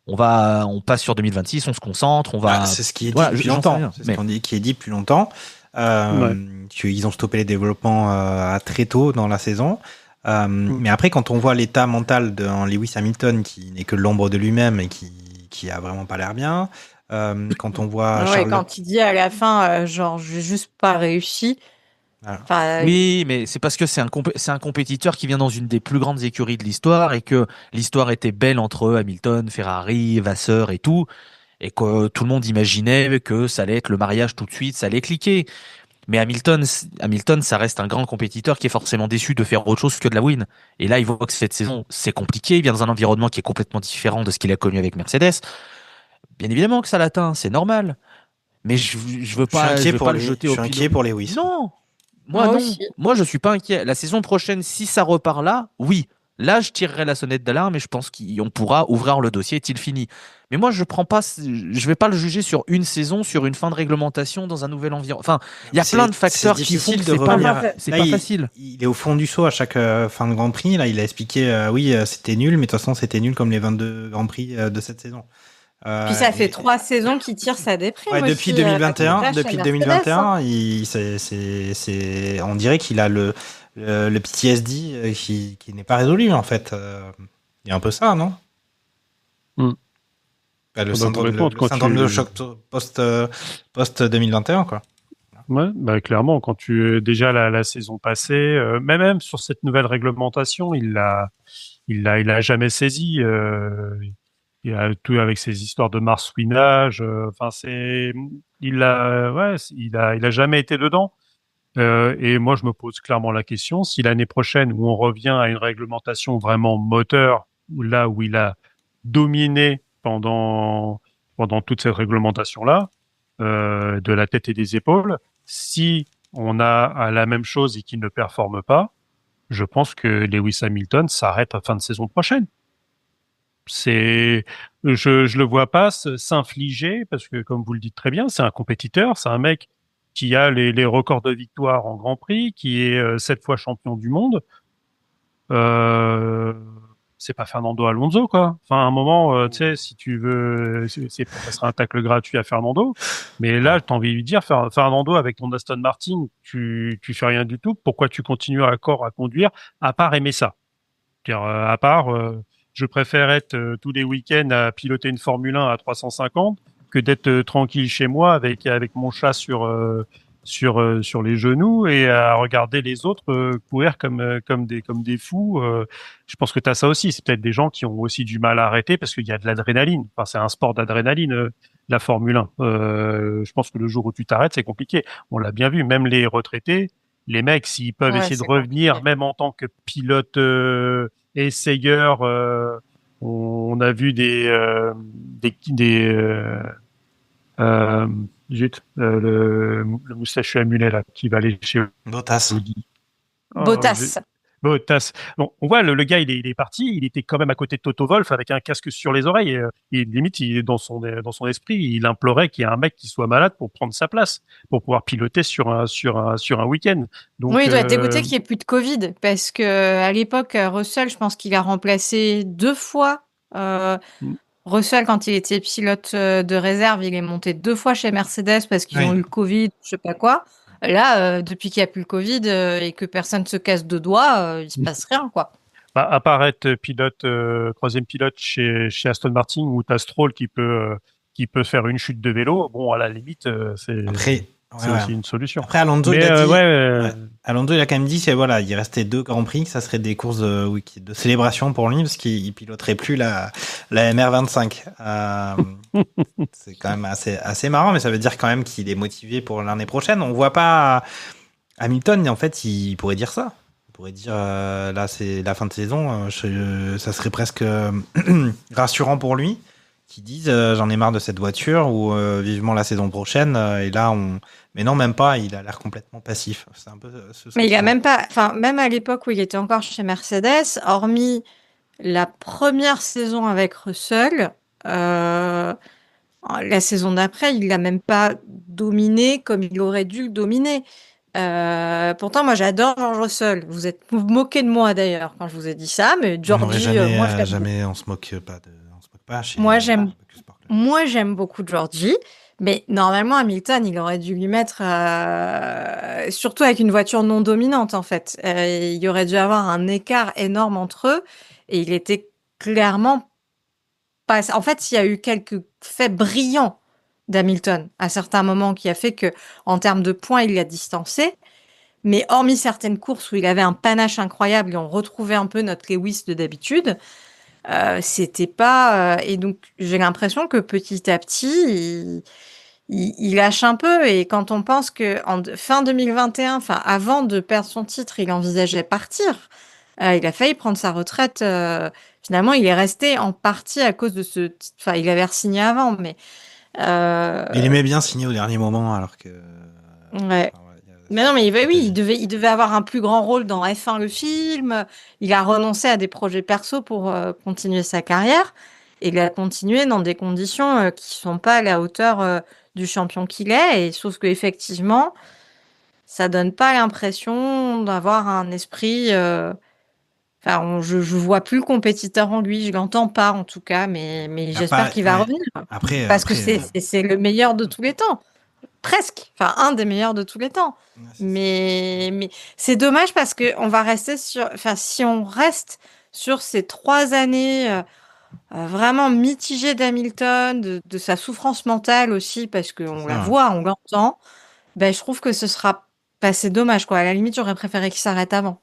on passe sur 2026, on se concentre, on va... C'est ce qui est dit Voilà, depuis j'en sais longtemps. rien, C'est mais- ce qui est dit depuis longtemps. Ils ont stoppé les développements très tôt dans la saison. Mais après, quand on voit l'état mental de Lewis Hamilton, qui n'est que l'ombre de lui-même et qui a vraiment pas l'air bien, quand on voit Ouais, quand il dit à la fin, genre, j'ai juste pas réussi. Voilà. Enfin, Oui, mais c'est parce que c'est un compétiteur qui vient dans une des plus grandes écuries de l'histoire et que l'histoire était belle entre Hamilton, Ferrari, Vasseur et tout, et que tout le monde imaginait que ça allait être le mariage tout de suite, ça allait cliquer. Mais Hamilton, ça reste un grand compétiteur qui est forcément déçu de faire autre chose que de la win. Et là, il voit que cette saison, c'est compliqué. Il vient dans un environnement qui est complètement différent de ce qu'il a connu avec Mercedes. Bien évidemment que ça l'atteint, c'est normal. Mais je veux pas, je veux pas le jeter au Je suis inquiet pour Lewis. Non, moi non. aussi. Moi, je suis pas inquiet. La saison prochaine, si ça repart là, oui. Là, je tirerai la sonnette d'alarme et je pense qu'on pourra ouvrir le dossier est-il fini. Mais moi, je vais pas le juger sur une saison, sur une fin de réglementation dans un nouvel environnement. Enfin, il y a plein de facteurs qui font que c'est pas facile. Il est au fond du saut à chaque fin de Grand Prix. Là, il a expliqué, oui, c'était nul, mais de toute façon, c'était nul comme les 22 Grands Prix de cette saison. Puis ça fait 3 saisons qu'il tire sa déprime. Ouais, aussi, depuis 2021, avec depuis Mercedes, 2021, hein. on dirait qu'il a le PTSD qui n'est pas résolu en fait. Il y a un peu ça, non? Bah, le syndrome de choc post 2021, quoi. Ouais, bah clairement, quand déjà la saison passée, même sur cette nouvelle réglementation, il l'a jamais saisi. Il a tout avec ses histoires de marsouinage. Enfin, il a jamais été dedans. Et moi, je me pose clairement la question si l'année prochaine, où on revient à une réglementation vraiment moteur, là où il a dominé pendant toute cette réglementation-là, de la tête et des épaules, si on a à la même chose et qu'il ne performe pas, je pense que Lewis Hamilton s'arrête à fin de saison prochaine. Je le vois pas s'infliger, parce que comme vous le dites très bien, c'est un compétiteur, c'est un mec qui a les records de victoire en Grand Prix, qui est 7 fois champion du monde. C'est pas Fernando Alonso, quoi. Enfin, à un moment, tu sais, si tu veux, ça sera un tacle gratuit à Fernando. Mais là, t'as envie de lui dire, Fernando, avec ton Aston Martin, tu fais rien du tout. Pourquoi tu continues encore à conduire, à part aimer ça? À part, je préfère être tous les week-ends à piloter une Formule 1 à 350 que d'être tranquille chez moi avec mon chat sur les genoux et à regarder les autres courir comme des fous. Je pense que tu as ça aussi. C'est peut-être des gens qui ont aussi du mal à arrêter parce qu'il y a de l'adrénaline. Enfin, c'est un sport d'adrénaline, la Formule 1. Je pense que le jour où tu t'arrêtes, c'est compliqué. On l'a bien vu. Même les retraités, les mecs, s'ils peuvent essayer de revenir, même en tant que pilote essayeur, on a vu le moustachu à mulet là qui va aller chez Bottas. Bottas. Bon, on voit le gars, il est parti. Il était quand même à côté de Toto Wolff avec un casque sur les oreilles. Et limite, dans son esprit, il implorait qu'il y ait un mec qui soit malade pour prendre sa place, pour pouvoir piloter sur un week-end. Donc, oui, il doit être dégoûté qu'il n'y ait plus de Covid, parce que à l'époque, Russell, je pense qu'il a remplacé 2 fois. Russell, quand il était pilote de réserve, il est monté 2 fois chez Mercedes parce qu'ils ont eu le Covid, je sais pas quoi. Là, depuis qu'il n'y a plus le Covid et que personne se casse deux doigts, il se passe rien, quoi. Bah, apparaître pilote, troisième pilote chez Aston Martin, où t'as Stroll qui peut faire une chute de vélo. Bon, à la limite, Après, c'est aussi une solution. Après, Alonso, Mais, il a dit, ouais, Alonso, il a quand même dit que voilà, il restait 2 Grands Prix, que ça serait des courses de célébration pour lui, parce qu'il piloterait plus la MR25. C'est quand même assez marrant, mais ça veut dire quand même qu'il est motivé pour l'année prochaine. On voit pas Hamilton, en fait, il pourrait dire ça. Il pourrait dire, là, c'est la fin de saison, ça serait presque rassurant pour lui, qui disent, j'en ai marre de cette voiture, ou vivement la saison prochaine, et là, mais non, même pas, il a l'air complètement passif. C'est un peu Mais il a même pas, enfin, même à l'époque où il était encore chez Mercedes, hormis la première saison avec Russell, la saison d'après, il l'a même pas dominé comme il aurait dû le dominer. Pourtant, moi, j'adore George Russell. Vous vous moquez de moi d'ailleurs quand je vous ai dit ça, mais Georgie, moi, je l'aime on se moque pas chez Moi, j'aime beaucoup Georgie, mais normalement, Hamilton, il aurait dû lui mettre, surtout avec une voiture non dominante, en fait. Il y aurait dû avoir un écart énorme entre eux, et il était clairement pas. En fait, il y a eu quelques faits brillants d'Hamilton à certains moments qui a fait que, en termes de points, il l'a distancé. Mais hormis certaines courses où il avait un panache incroyable et on retrouvait un peu notre Lewis de d'habitude, c'était pas. Et donc, j'ai l'impression que petit à petit, il lâche un peu. Et quand on pense que fin 2021, enfin avant de perdre son titre, il envisageait partir. Il a failli prendre sa retraite. Finalement, il est resté en partie à cause de ce. Enfin, il avait re-signé avant, mais. Il aimait bien signer au dernier moment, alors que. Ouais. Mais non, mais il devait avoir un plus grand rôle dans F1 le film. Il a renoncé à des projets perso pour continuer sa carrière. Et il a continué dans des conditions qui sont pas à la hauteur du champion qu'il est. Et sauf que effectivement, ça donne pas l'impression d'avoir un esprit. Enfin, je vois plus le compétiteur en lui. Je l'entends pas en tout cas, mais j'espère qu'il va revenir. Parce que c'est le meilleur de tous les temps. Presque, enfin un des meilleurs de tous les temps. Mais c'est dommage parce que on va rester sur, enfin si on reste sur ces 3 années vraiment mitigées d'Hamilton, de sa souffrance mentale aussi parce qu'on la voit, on l'entend. Ben je trouve que ce sera, ben, c'est dommage quoi. À la limite j'aurais préféré qu'il s'arrête avant.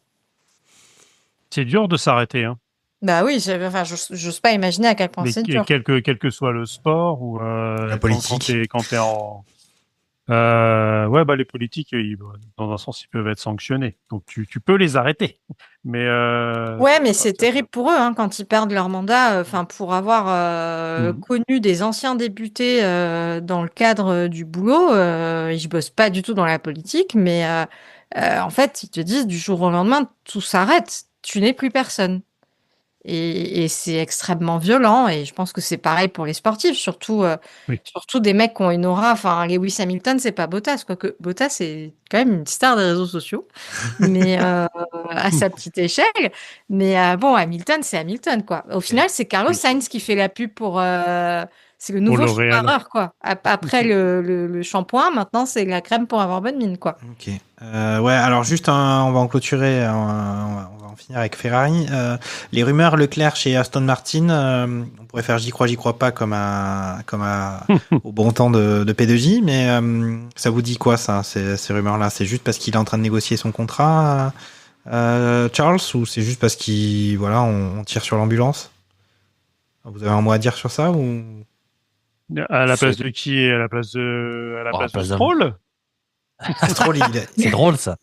C'est dur de s'arrêter, hein. Bah oui, enfin j'ose pas imaginer à quel point c'est dur. Quel que soit le sport ou la politique. Quand t'es en ouais, bah les politiques, dans un sens, ils peuvent être sanctionnés. Donc tu peux les arrêter. Mais ouais, mais c'est terrible pour eux hein, quand ils perdent leur mandat. Enfin, pour avoir connu des anciens députés dans le cadre du boulot, ils bossent pas du tout dans la politique, mais en fait, ils te disent du jour au lendemain, tout s'arrête. Tu n'es plus personne. Et c'est extrêmement violent et je pense que c'est pareil pour les sportifs, surtout des mecs qui ont une aura. Enfin, Lewis Hamilton, c'est pas Bottas, quoique Bottas c'est quand même une star des réseaux sociaux, mais à sa petite échelle. Mais bon, Hamilton, c'est Hamilton quoi. Au final, c'est Carlos Sainz qui fait la pub pour. C'est le nouveau shampoing quoi. Après le shampoing, maintenant c'est la crème pour avoir bonne mine quoi. Ok. Ouais, alors juste on va en clôturer, on va en finir avec Ferrari. Les rumeurs Leclerc chez Aston Martin, on pourrait faire j'y crois pas comme au bon temps de P2J, mais ça vous dit quoi ça, ces rumeurs-là? C'est juste parce qu'il est en train de négocier son contrat, Charles, ou c'est juste parce qu'il voilà, on tire sur l'ambulance? Vous avez un mot à dire sur ça ou? À la place de qui? À la place de Stroll? C'est drôle ça.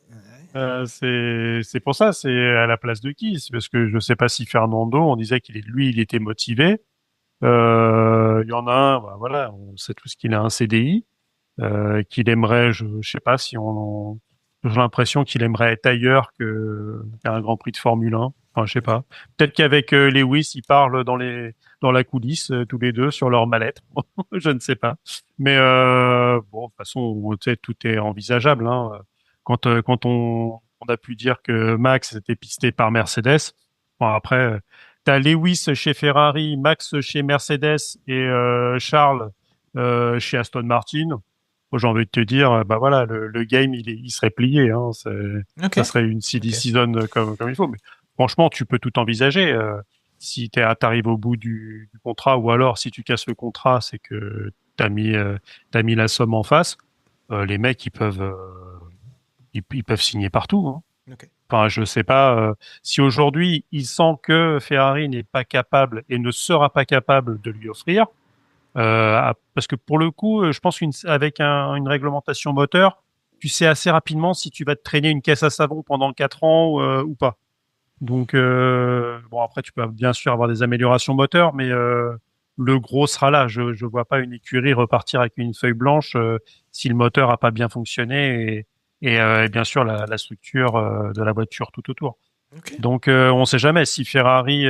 C'est pour ça, c'est à la place de qui? C'est parce que je sais pas si Fernando, on disait il était motivé. Il y en a un, bah voilà, on sait tous qu'il a un CDI, qu'il aimerait, je sais pas si j'ai l'impression qu'il aimerait être ailleurs qu'à un Grand Prix de Formule 1. Enfin, je sais pas. Peut-être qu'avec Lewis, ils parlent dans la coulisse, tous les deux, sur leur mallette. Je ne sais pas. Mais bon, de toute façon, tu sais, tout est envisageable, hein. Quand on a pu dire que Max était pisté par Mercedes, bon après, t'as Lewis chez Ferrari, Max chez Mercedes et Charles chez Aston Martin. j'ai envie de te dire, bah voilà, le game, il serait plié. Hein, ça serait une silly season comme il faut. Mais franchement, tu peux tout envisager. Si t'arrives au bout du contrat, ou alors si tu casses le contrat, c'est que t'as mis la somme en face. Les mecs, ils peuvent signer partout. Hein. Enfin, je sais pas si aujourd'hui il sent que Ferrari n'est pas capable et ne sera pas capable de lui offrir. Parce que pour le coup, je pense qu'avec une réglementation moteur, tu sais assez rapidement si tu vas te traîner une caisse à savon pendant 4 ans ou pas. Donc, bon, après, tu peux bien sûr avoir des améliorations moteurs, mais le gros sera là. Je vois pas une écurie repartir avec une feuille blanche si le moteur a pas bien fonctionné et bien sûr la structure de la voiture tout autour. Donc, on sait jamais si Ferrari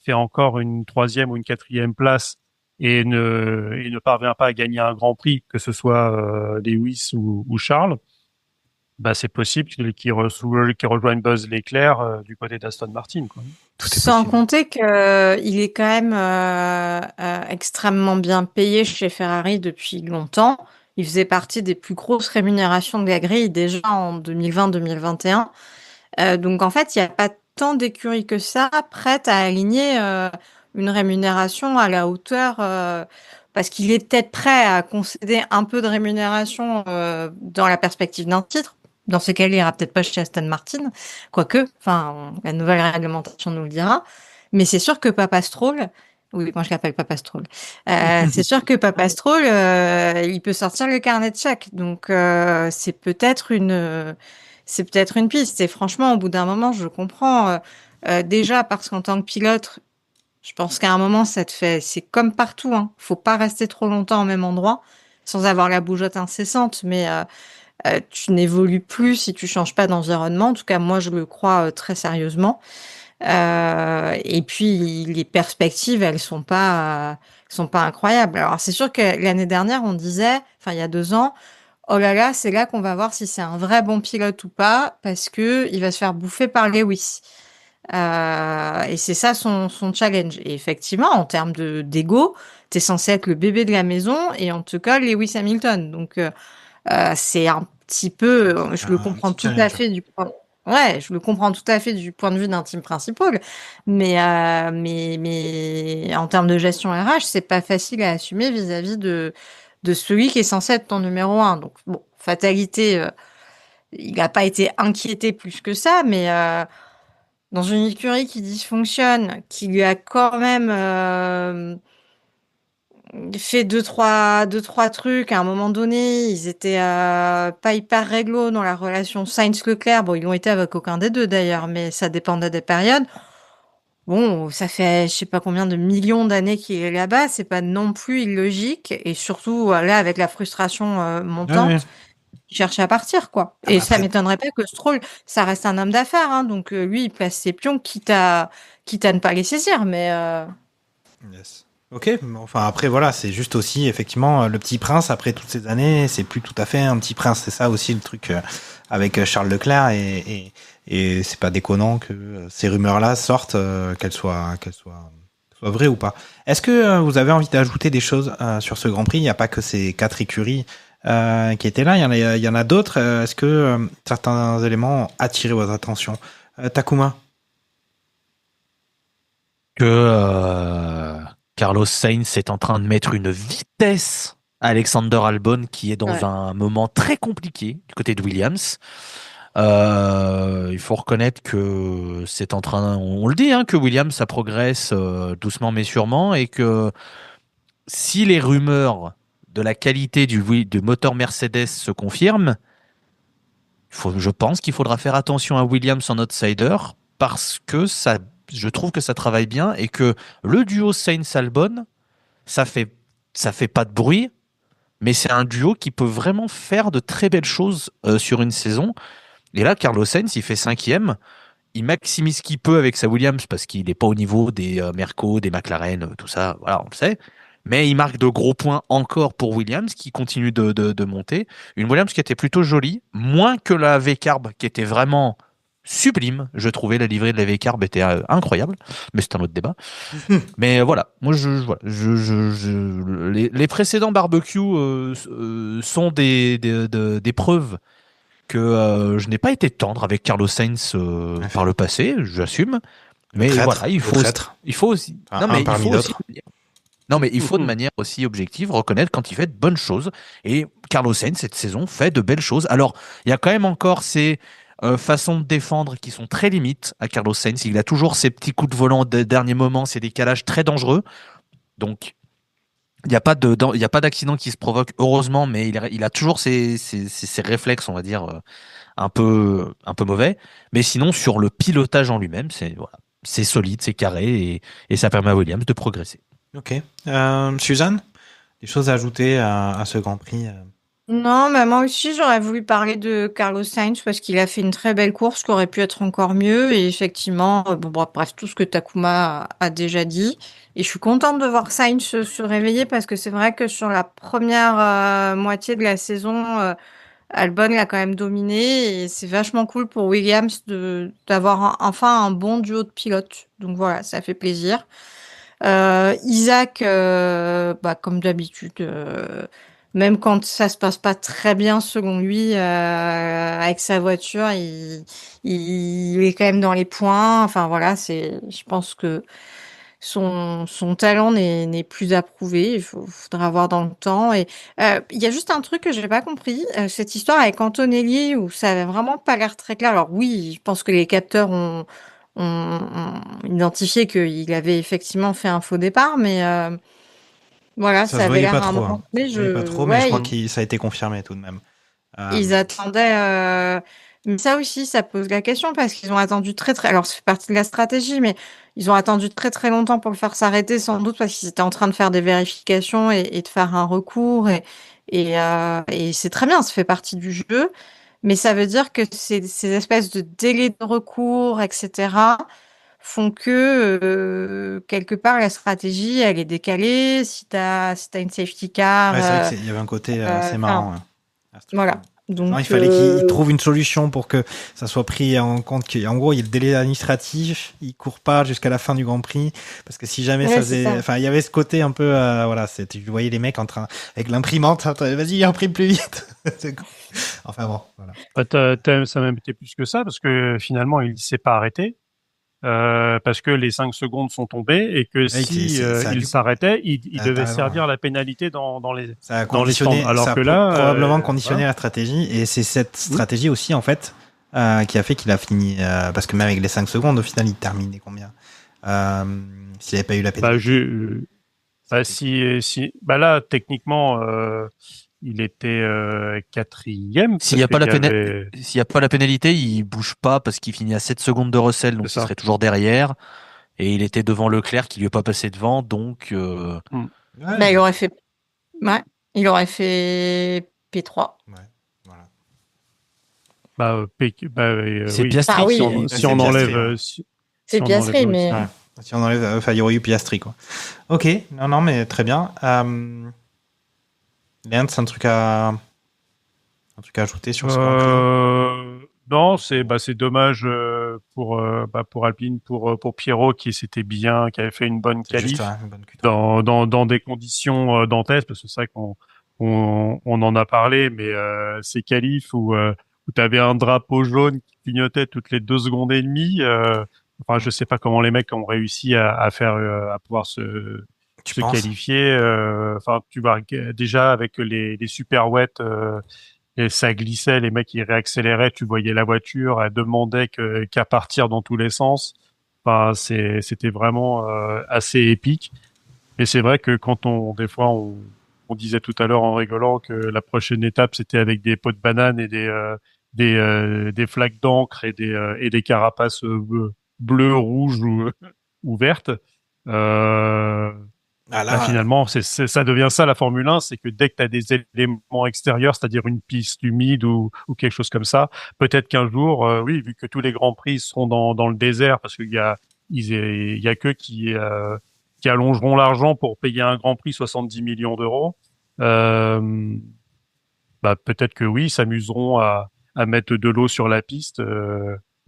fait encore une 3e ou une 4e place et ne parvient pas à gagner un Grand Prix, que ce soit Lewis ou Charles. Bah, c'est possible qu'il rejoigne Buzz Leclerc du côté d'Aston Martin, quoi. Sans compter qu'il est quand même extrêmement bien payé chez Ferrari depuis longtemps. Il faisait partie des plus grosses rémunérations de la grille déjà en 2020-2021. Donc en fait, il n'y a pas tant d'écuries que ça prêtes à aligner une rémunération à la hauteur, parce qu'il est peut-être prêt à concéder un peu de rémunération dans la perspective d'un titre. Dans ce cas, il ira peut-être pas chez Aston Martin, quoique, enfin, la nouvelle réglementation nous le dira. Mais c'est sûr que Papa Stroll, oui, moi je l'appelle Papa Stroll, c'est sûr que Papa Stroll, il peut sortir le carnet de chèques. Donc c'est peut-être une piste. Et franchement, au bout d'un moment, je comprends. Déjà parce qu'en tant que pilote, je pense qu'à un moment, c'est comme partout, hein. Faut pas rester trop longtemps au même endroit sans avoir la bougeotte incessante, mais tu n'évolues plus si tu changes pas d'environnement. En tout cas, moi, je le crois très sérieusement. Et puis, les perspectives, elles sont pas incroyables. Alors, c'est sûr que l'année dernière, on disait, enfin, il y a 2 ans, oh là là, c'est là qu'on va voir si c'est un vrai bon pilote ou pas, parce que il va se faire bouffer par Lewis. Et c'est ça son challenge. Et effectivement, en termes d'ego, t'es censé être le bébé de la maison et on te colle Lewis Hamilton. Donc, c'est un petit peu, je le comprends tout à fait je le comprends tout à fait du point de vue d'un team principal, mais en termes de gestion RH, c'est pas facile à assumer vis-à-vis de celui qui est censé être ton numéro 1. Donc bon, fatalité, il n'a pas été inquiété plus que ça, mais dans une écurie qui dysfonctionne, qui lui a quand même fait deux trois trucs à un moment donné, ils étaient pas hyper réglo dans la relation Sainz-Leclerc. Bon, ils l'ont été avec aucun des deux d'ailleurs, mais ça dépendait des périodes. Bon, ça fait je sais pas combien de millions d'années qu'il est là-bas, c'est pas non plus illogique, et surtout là avec la frustration montante, il cherche à partir, quoi. Et ça m'étonnerait pas que Stroll, ça reste un homme d'affaires, hein, donc lui il place ses pions quitte à ne pas les saisir, mais Yes. Ok, enfin après voilà, c'est juste aussi effectivement le petit prince après toutes ces années, c'est plus tout à fait un petit prince, c'est ça aussi le truc avec Charles Leclerc et c'est pas déconnant que ces rumeurs-là sortent, qu'elles soient vraies ou pas. Est-ce que vous avez envie d'ajouter des choses sur ce Grand Prix? Il n'y a pas que ces 4 écuries qui étaient là, il y en a d'autres. Est-ce que certains éléments ont attiré votre attention? Takuma? Que Carlos Sainz est en train de mettre une vitesse à Alexander Albon qui est dans un moment très compliqué du côté de Williams. Il faut reconnaître que c'est en train, on le dit, hein, que Williams ça progresse doucement mais sûrement, et que si les rumeurs de la qualité du moteur Mercedes se confirment, je pense qu'il faudra faire attention à Williams en outsider, parce que je trouve que ça travaille bien et que le duo Sainz-Albon, ça fait pas de bruit, mais c'est un duo qui peut vraiment faire de très belles choses sur une saison. Et là, Carlos Sainz, il fait 5e. Il maximise ce qu'il peut avec sa Williams parce qu'il n'est pas au niveau des Merco, des McLaren, tout ça. Voilà, on le sait. Mais il marque de gros points encore pour Williams qui continue de monter. Une Williams qui était plutôt jolie, moins que la V-Carb qui était vraiment sublime. Je trouvais la livrée de la V-Carb était incroyable, mais c'est un autre débat. Mais voilà, moi voilà, les précédents barbecues sont des preuves que je n'ai pas été tendre avec Carlos Sainz par le passé, j'assume. Mais voilà, il faut aussi. Enfin, Non, mais parmi d'autres. Non, mais il faut de manière aussi objective reconnaître quand il fait de bonnes choses. Et Carlos Sainz, cette saison, fait de belles choses. Alors, il y a quand même encore ces façons de défendre qui sont très limites à Carlos Sainz. Il a toujours ces petits coups de volant de dernier moment, ces décalages très dangereux. Donc, il n'y a pas d'accident qui se provoque, heureusement, mais il a toujours ces réflexes, on va dire, un peu mauvais. Mais sinon, sur le pilotage en lui-même, c'est solide, c'est carré et ça permet à Williams de progresser. Ok. Suzanne, des choses à ajouter à ce Grand Prix Non, mais moi aussi, j'aurais voulu parler de Carlos Sainz parce qu'il a fait une très belle course qui aurait pu être encore mieux. Et effectivement, bref, tout ce que Takuma a déjà dit. Et je suis contente de voir Sainz se réveiller parce que c'est vrai que sur la première moitié de la saison, Albon l'a quand même dominé. Et c'est vachement cool pour Williams d'avoir enfin un bon duo de pilotes. Donc voilà, ça fait plaisir. Isaac, comme d'habitude, même quand ça se passe pas très bien selon lui avec sa voiture, il est quand même dans les points. Enfin voilà, je pense que son talent n'est plus approuvé. Faudra voir dans le temps. Et il y a juste un truc que j'ai pas compris, cette histoire avec Antonelli où ça avait vraiment pas l'air très clair. Alors oui, je pense que les capteurs ont identifié qu'il avait effectivement fait un faux départ, mais voilà, Ça ça se avait voyait l'air pas à un trop. moment donné. Ça se voyait pas trop, mais je crois que ça a été confirmé tout de même. Ils attendaient. Mais ça aussi, ça pose la question parce qu'ils ont attendu très très. Alors, ça fait partie de la stratégie, mais ils ont attendu très très longtemps pour le faire s'arrêter, sans doute parce qu'ils étaient en train de faire des vérifications et de faire un recours. Et c'est très bien, ça fait partie du jeu. Mais ça veut dire que ces espèces de délais de recours, etc., font que quelque part la stratégie elle est décalée. Si t'as une safety car, Ouais, c'est vrai qu'il y avait un côté assez marrant. Voilà. Donc, non, il fallait qu'ils trouvent une solution pour que ça soit pris en compte. En gros, il y a le délai administratif, il court pas jusqu'à la fin du Grand Prix, parce que si jamais ça faisait, enfin, il y avait ce côté un peu, voilà, tu voyais les mecs en train avec l'imprimante, vas-y, imprime plus vite. Enfin bon, voilà. Ça m'a même été plus que ça, parce que finalement, il s'est pas arrêté. Parce que les 5 secondes sont tombées et que si il s'arrêtait, il devait servir la pénalité dans les stands. Alors ça que là, probablement conditionné la stratégie, et c'est cette stratégie aussi en fait qui a fait qu'il a fini parce que même avec les 5 secondes au final il terminait combien s'il n'avait pas eu la pénalité. Là techniquement il était quatrième. S'il n'y a pas la pénalité, il bouge pas parce qu'il finit à 7 secondes de Russell, donc il serait toujours derrière. Et il était devant Leclerc qui lui est pas passé devant, donc. il aurait fait. Ouais, il aurait fait P3. Ouais, voilà. C'est oui. Piastri. Si on enlève. C'est Piastri, mais. Ouais. Si on enlève, il y aurait eu Piastri, quoi. Ok, non, mais très bien. Léon, c'est un truc à ajouter sur ce point. Non, c'est dommage pour Alpine, pour Pierrot qui avait fait une bonne qualif dans des conditions dantesques, parce que c'est ça qu'on en a parlé, mais ces qualifs où tu avais un drapeau jaune qui clignotait toutes les 2 secondes et demie. Enfin, je sais pas comment les mecs ont réussi à pouvoir se qualifier. Enfin, tu vois déjà avec les super wet. Et ça glissait, les mecs ils réaccéléraient, tu voyais la voiture, elle demandait qu'à partir dans tous les sens. Enfin, c'était vraiment assez épique. Et c'est vrai que des fois on disait tout à l'heure en rigolant que la prochaine étape c'était avec des pots de banane et des flaques d'encre et des carapaces bleues, rouges ou vertes. Finalement, ça devient ça la Formule 1, c'est que dès que tu as des éléments extérieurs, c'est-à-dire une piste humide ou quelque chose comme ça, peut-être qu'un jour, oui, vu que tous les grands prix seront dans le désert, parce qu'il y a qu'eux qui allongeront l'argent pour payer un grand prix 70 millions d'euros, peut-être que oui, s'amuseront à mettre de l'eau sur la piste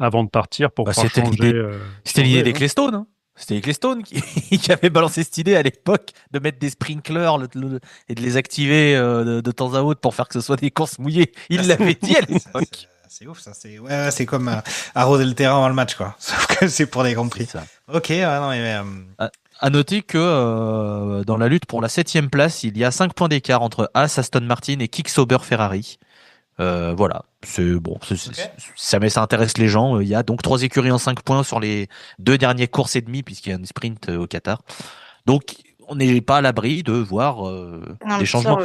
avant de partir pour pouvoir C'était changer. l'idée des hein. Cleystone. Hein. C'était les Cleystone qui avaient balancé cette idée à l'époque de mettre des sprinklers et de les activer de temps à autre pour faire que ce soit des courses mouillées. Ils l'avaient dit à l'époque. C'est ouf, ça. C'est comme arroser le terrain avant le match, quoi. Sauf que c'est pour les Grands Prix. Ça. Ok, non, mais, À noter que dans la lutte pour la 7e place, il y a 5 points d'écart entre Haas, Aston Martin et Kick Sauber Ferrari. Voilà, c'est bon, ça intéresse les gens. Il y a donc 3 écuries en 5 points sur les 2 dernières courses et demie, puisqu'il y a un sprint au Qatar. Donc, on n'est pas à l'abri de voir des changements.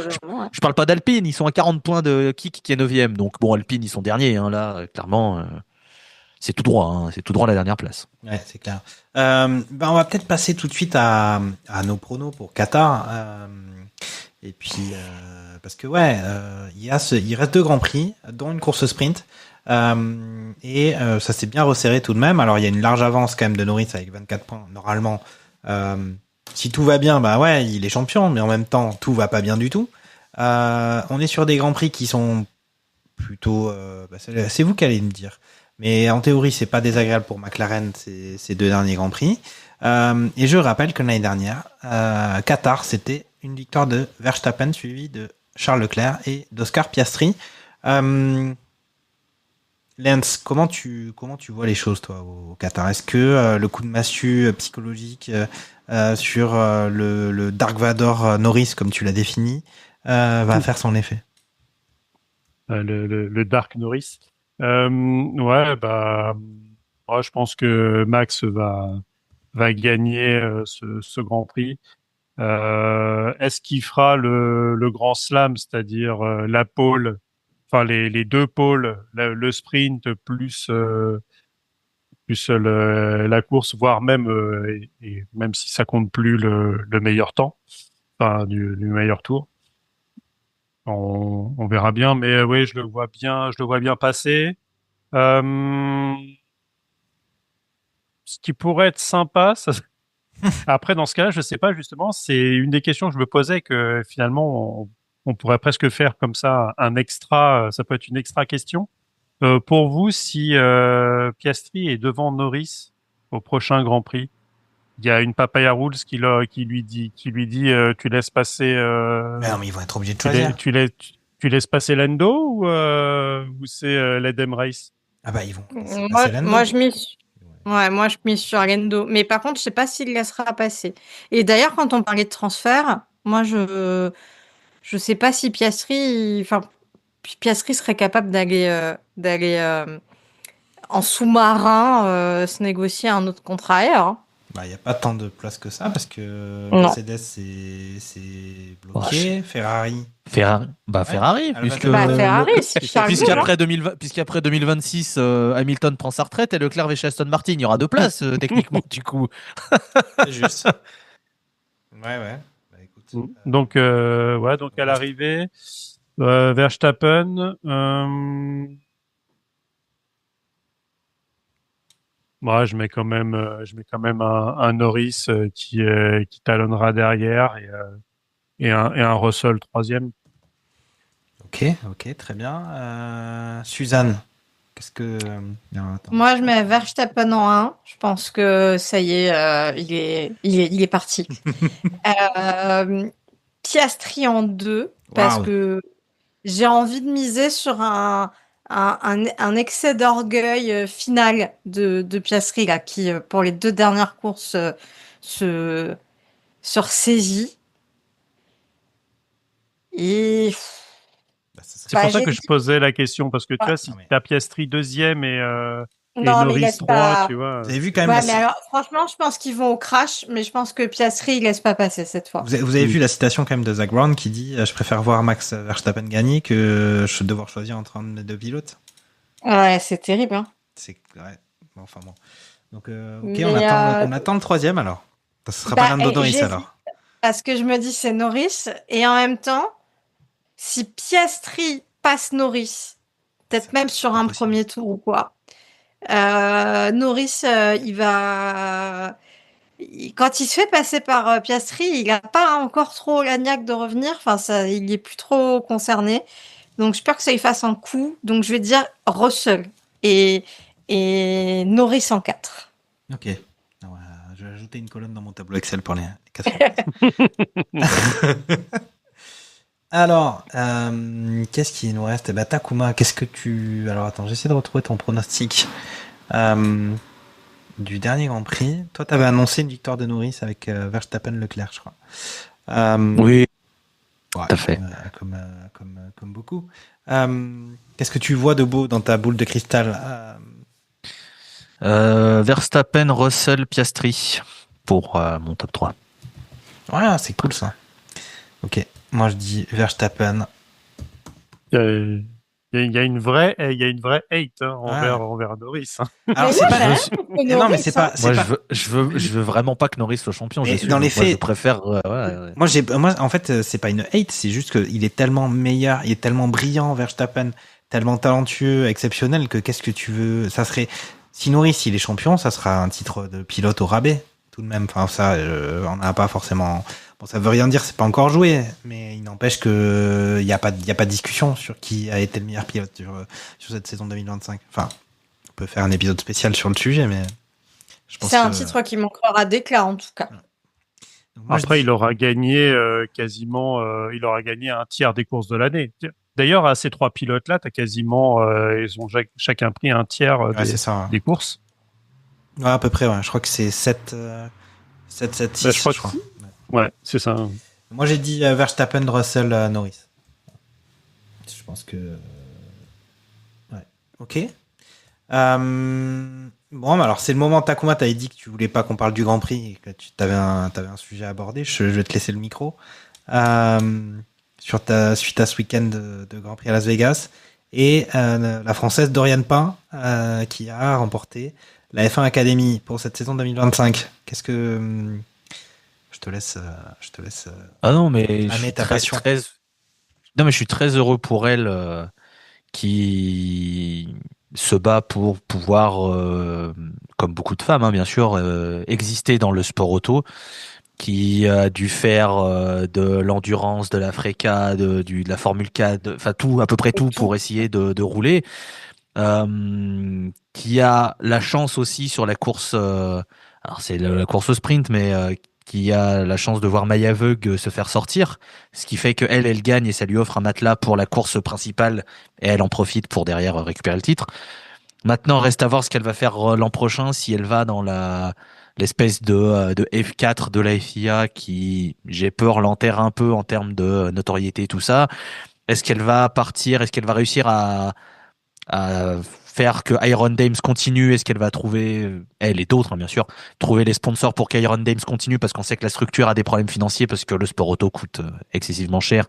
Je parle pas d'Alpine, ils sont à 40 points de Kick qui est 9e. Donc, bon, Alpine, ils sont derniers. Hein, là, clairement, c'est tout droit. Hein, c'est tout droit la dernière place. Ouais, c'est clair. On va peut-être passer tout de suite à nos pronos pour Qatar. Et puis, parce que il reste 2 Grands Prix, dont une course sprint. Et ça s'est bien resserré tout de même. Alors, il y a une large avance quand même de Norris avec 24 points. Normalement, si tout va bien, il est champion, mais en même temps, tout va pas bien du tout. On est sur des Grands Prix qui sont plutôt... c'est vous qui allez me dire. Mais en théorie, c'est pas désagréable pour McLaren ces 2 derniers Grands Prix. Et je rappelle que l'année dernière, Qatar, c'était une victoire de Verstappen suivie de Charles Leclerc et d'Oscar Piastri. Lance, comment tu vois les choses, toi, au Qatar? Est-ce que le coup de massue psychologique sur le Dark Vador Norris, comme tu l'as défini, va faire son effet? Le Dark Norris. Moi, je pense que Max va gagner ce Grand Prix. Est-ce qu'il fera le Grand Slam, c'est-à-dire la pole, enfin les 2 pôles, le sprint plus la course, voire même et même si ça compte plus le meilleur temps, enfin du meilleur tour. On verra bien, mais oui, je le vois bien passer. Ce qui pourrait être sympa, après dans ce cas-là, je sais pas justement, c'est une des questions que je me posais, que finalement on pourrait presque faire comme ça un extra, ça peut être une extra question. Pour vous, si Piastri est devant Norris au prochain Grand Prix, il y a une papaya rules qui lui dit tu laisses passer. Non, mais ils vont être obligés de choisir. Tu laisses passer Lando ou c'est l'Edem Race? Ah ils vont passer Lando. Moi, je mise sur Lando. Mais par contre, je sais pas s'il laissera passer. Et d'ailleurs, quand on parlait de transfert, moi, je sais pas si Piastri serait capable d'aller en sous-marin se négocier un autre contrat ailleurs. Il n'y a pas tant de place que ça, parce que Non. Mercedes c'est bloqué. Ferrari, puisque Ferrari, c'est Charles Leclerc. puisqu'après 2026, Hamilton prend sa retraite et Leclerc va chez Aston Martin, il y aura 2 places techniquement du coup. C'est juste. Ouais. Écoute. Donc à l'arrivée, Verstappen. Moi, je mets quand même un Norris qui talonnera derrière et un Russell 3e. Ok, très bien. Suzanne, qu'est-ce que... Moi, je mets Verstappen en 1. Je pense que ça y est, il est parti. Piastri en 2, parce que j'ai envie de miser sur un excès d'orgueil final de Piastri, là, qui, pour les 2 dernières courses, se ressaisit. Et... C'est pour ça que je posais la question, parce que tu vois, si t'as Piastri 2e et Norris 3, tu vois. Vous avez vu quand même mais alors, franchement, je pense qu'ils vont au crash, mais je pense que Piastri, il laisse pas passer cette fois. Vous avez vu la citation quand même de Zak Brown qui dit je préfère voir Max Verstappen gagner que devoir choisir entre un de 2 pilotes. Ouais, c'est terrible, hein. Bon. Donc, on attend le 3e alors. Ce sera pas Lando Norris alors. Parce que je me dis c'est Norris, et en même temps, si Piastri passe Norris, peut-être même sur un premier tour ou quoi, Norris, il va... Quand il se fait passer par Piastri, il n'a pas encore trop la niaque de revenir. Enfin, il est plus trop concerné. Donc, j'ai peur que ça lui fasse un coup. Donc, je vais dire Russell. Et et Norris en 4. Ok. Je vais ajouter une colonne dans mon tableau Excel pour les 4. Alors, qu'est-ce qui nous reste? Takuma, qu'est-ce que tu... Alors attends, j'essaie de retrouver ton pronostic du dernier Grand Prix. Toi, tu avais annoncé une victoire de Norris avec Verstappen-Leclerc, je crois. Oui, Ouais, tout à fait. comme beaucoup. Qu'est-ce que tu vois de beau dans ta boule de cristal? Verstappen, Russell, Piastri pour mon top 3. Ouais, c'est cool ça. Ok, moi je dis Verstappen. Il y a une vraie hate envers Norris. Hein. Alors c'est pas... Non mais c'est pas... Moi je veux vraiment pas que Norris soit champion. Mais Je suis, dans les donc, moi, faits... je préfère... ouais. Moi en fait c'est pas une hate, c'est juste qu'il est tellement meilleur, il est tellement brillant Verstappen, tellement talentueux, exceptionnel que qu'est-ce que tu veux... Ça serait... Si Norris il est champion, ça sera un titre de pilote au rabais, tout de même. Enfin ça, on n'a pas forcément... Bon, ça veut rien dire, c'est pas encore joué, mais il n'empêche que il y a pas de discussion sur qui a été le meilleur pilote sur cette saison 2025. Enfin, on peut faire un épisode spécial sur le sujet, mais je pense c'est un titre qui manquera d'éclat en tout cas. Après, il aura gagné quasiment, il aura gagné un tiers des courses de l'année. D'ailleurs, à ces 3 pilotes-là, t'as quasiment, ils ont chacun pris un tiers des courses. Ouais, à peu près, ouais. Je crois que c'est 7, 6, je crois. Ouais, c'est ça. Moi, j'ai dit Verstappen, Russell, Norris. Je pense que... Ouais. Ok. Bon, alors, c'est le moment, Takuma, t'avais dit que tu voulais pas qu'on parle du Grand Prix et que tu avais un sujet à aborder. Je vais te laisser le micro. Suite à ce week-end de Grand Prix à Las Vegas. Et la Française Doriane Pain qui a remporté la F1 Academy pour cette saison 2025. Qu'est-ce que... Je te laisse. Ah non, mais je suis ta passion. Non, mais je suis très heureux pour elle qui se bat pour pouvoir, comme beaucoup de femmes, hein, bien sûr, exister dans le sport auto, qui a dû faire de l'endurance, de la FRECA, de la Formule 4, enfin tout, à peu près tout pour essayer de rouler. Qui a la chance aussi sur la course, alors c'est la course au sprint, mais qui a la chance de voir Maya Veug se faire sortir, ce qui fait que elle gagne et ça lui offre un matelas pour la course principale et elle en profite pour derrière récupérer le titre. Maintenant, reste à voir ce qu'elle va faire l'an prochain, si elle va dans l'espèce de F4 de la FIA qui, j'ai peur, l'enterre un peu en termes de notoriété et tout ça. Est-ce qu'elle va partir? Est-ce qu'elle va réussir à faire que Iron Dames continue? Est-ce qu'elle va trouver, elle et d'autres, hein, bien sûr, trouver les sponsors pour qu'Iron Dames continue, parce qu'on sait que la structure a des problèmes financiers, parce que le sport auto coûte excessivement cher.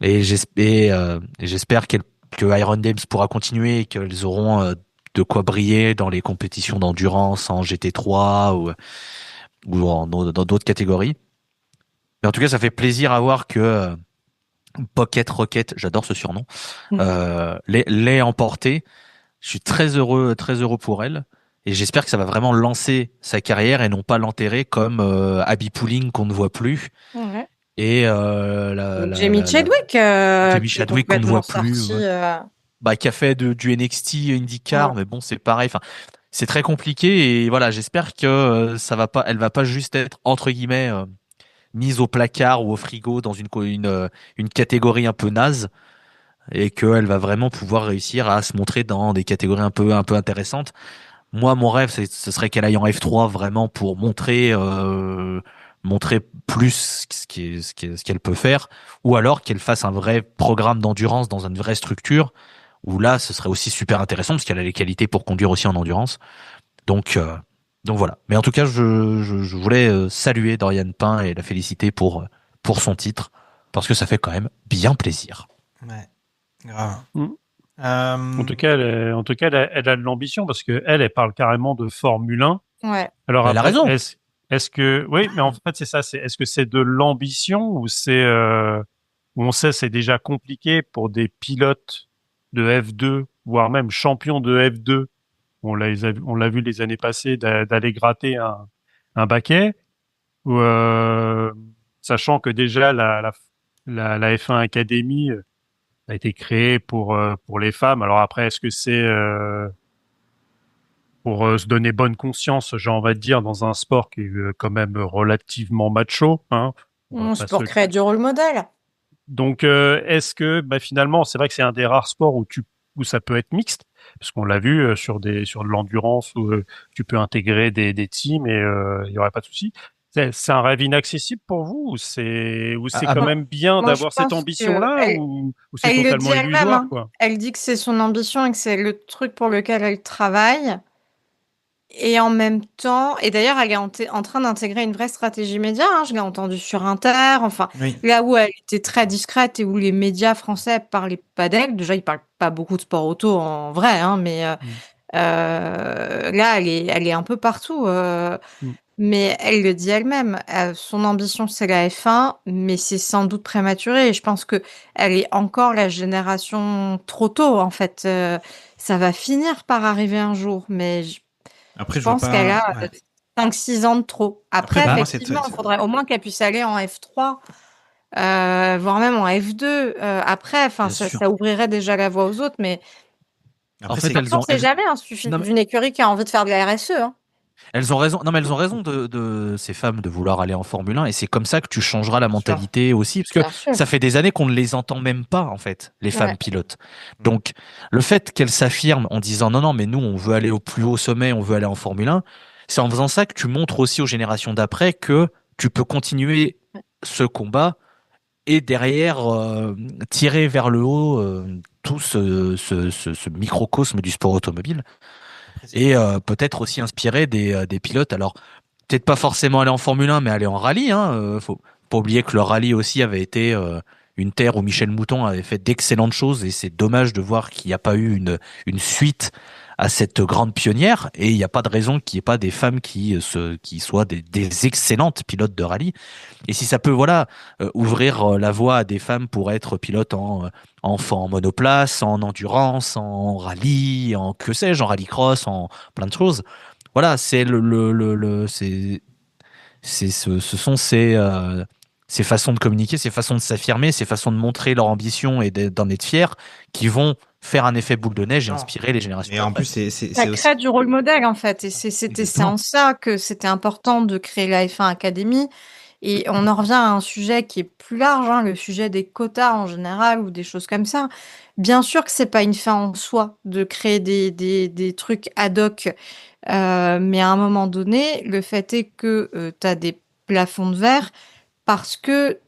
Et j'espère que Iron Dames pourra continuer et qu'elles auront de quoi briller dans les compétitions d'endurance en GT3 ou dans d'autres catégories. Mais en tout cas, ça fait plaisir à voir que Pocket Rocket, j'adore ce surnom, l'ait emporté. Je suis très heureux pour elle. Et j'espère que ça va vraiment lancer sa carrière et non pas l'enterrer comme Abby Pooling qu'on ne voit plus. Ouais. Et Jamie Chadwick, Jamie Chadwick qu'on ne voit plus. Sorti, qui a fait du NXT IndyCar, mais bon, c'est pareil. Enfin, c'est très compliqué et voilà, j'espère que elle va pas juste être entre guillemets mise au placard ou au frigo dans une catégorie un peu naze, et qu'elle va vraiment pouvoir réussir à se montrer dans des catégories un peu intéressantes. Moi, mon rêve, ce serait qu'elle aille en F3 vraiment pour montrer plus ce qu'elle peut faire, ou alors qu'elle fasse un vrai programme d'endurance dans une vraie structure, où là, ce serait aussi super intéressant parce qu'elle a les qualités pour conduire aussi en endurance. Donc voilà. Mais en tout cas, je voulais saluer Doriane Pain et la féliciter pour son titre, parce que ça fait quand même bien plaisir. Ouais, grave. En tout cas, elle a de l'ambition, parce que elle parle carrément de Formule 1. Ouais. Alors elle a après, raison. Est-ce que, oui, mais en fait c'est ça. Est-ce que c'est de l'ambition, ou où on sait c'est déjà compliqué pour des pilotes de F2, voire même champions de F2. On l'a vu les années passées, d'aller gratter un baquet, ou sachant que déjà la F1 Academy a été créée pour les femmes. Alors après, est-ce que c'est pour se donner bonne conscience, on va dire, dans un sport qui est quand même relativement macho. Hein. C'est pour créer du rôle modèle. Donc, est-ce que finalement, c'est vrai que c'est un des rares sports où ça peut être mixte, parce qu'on l'a vu sur de l'endurance où tu peux intégrer des teams et il y aurait pas de souci. C'est un rêve inaccessible pour vous ou c'est quand même bien d'avoir cette ambition-là ou c'est totalement illusoire, quoi. Elle dit que c'est son ambition et que c'est le truc pour lequel elle travaille. Et en même temps, et d'ailleurs, elle est en train d'intégrer une vraie stratégie média. Hein, je l'ai entendu sur Inter. Enfin, là où elle était très discrète et où les médias français parlaient pas d'elle. Déjà, ils parlent pas beaucoup de sport auto en vrai, hein, mais là, elle est un peu partout. Mais elle le dit elle-même. Son ambition, c'est la F1, mais c'est sans doute prématuré. Et je pense que elle est encore la génération trop tôt, en fait. Ça va finir par arriver un jour, mais après, je pense qu'elle a 5-6 ans de trop. Après effectivement, il faudrait au moins qu'elle puisse aller en F3, voire même en F2. Après, ça ouvrirait déjà la voie aux autres, mais en fait, on sait jamais. Il suffit d'une écurie qui a envie de faire de la RSE. Hein. Elles ont raison. Non, mais elles ont raison de ces femmes de vouloir aller en Formule 1 et c'est comme ça que tu changeras la mentalité aussi, parce que ça fait des années qu'on ne les entend même pas en fait, les femmes pilotes. Donc le fait qu'elles s'affirment en disant non, mais nous on veut aller au plus haut sommet, on veut aller en Formule 1, c'est en faisant ça que tu montres aussi aux générations d'après que tu peux continuer ce combat et derrière tirer vers le haut tout ce microcosme du sport automobile. Et peut-être aussi inspirer des pilotes. Alors, peut-être pas forcément aller en Formule 1, mais aller en rallye. Faut pas oublier que le rallye aussi avait été une terre où Michel Mouton avait fait d'excellentes choses. Et c'est dommage de voir qu'il n'y a pas eu une suite à cette grande pionnière. Et il n'y a pas de raison qu'il n'y ait pas des femmes qui soient des excellentes pilotes de rallye. Et si ça peut, ouvrir la voie à des femmes pour être pilotes en monoplace, en endurance, en rallye, en que sais-je, en rallycross, en plein de choses. Voilà, c'est ce sont ces façons de communiquer, ces façons de s'affirmer, ces façons de montrer leur ambition et d'en être fiers qui vont faire un effet boule de neige et inspirer les générations. Et en plus, ça crée du rôle modèle en fait, et c'est en ça que c'était important de créer la F1 Academy. Et on en revient à un sujet qui est plus large, hein, le sujet des quotas en général ou des choses comme ça. Bien sûr que c'est pas une fin en soi de créer des trucs ad hoc, mais à un moment donné, le fait est que tu as des plafonds de verre parce que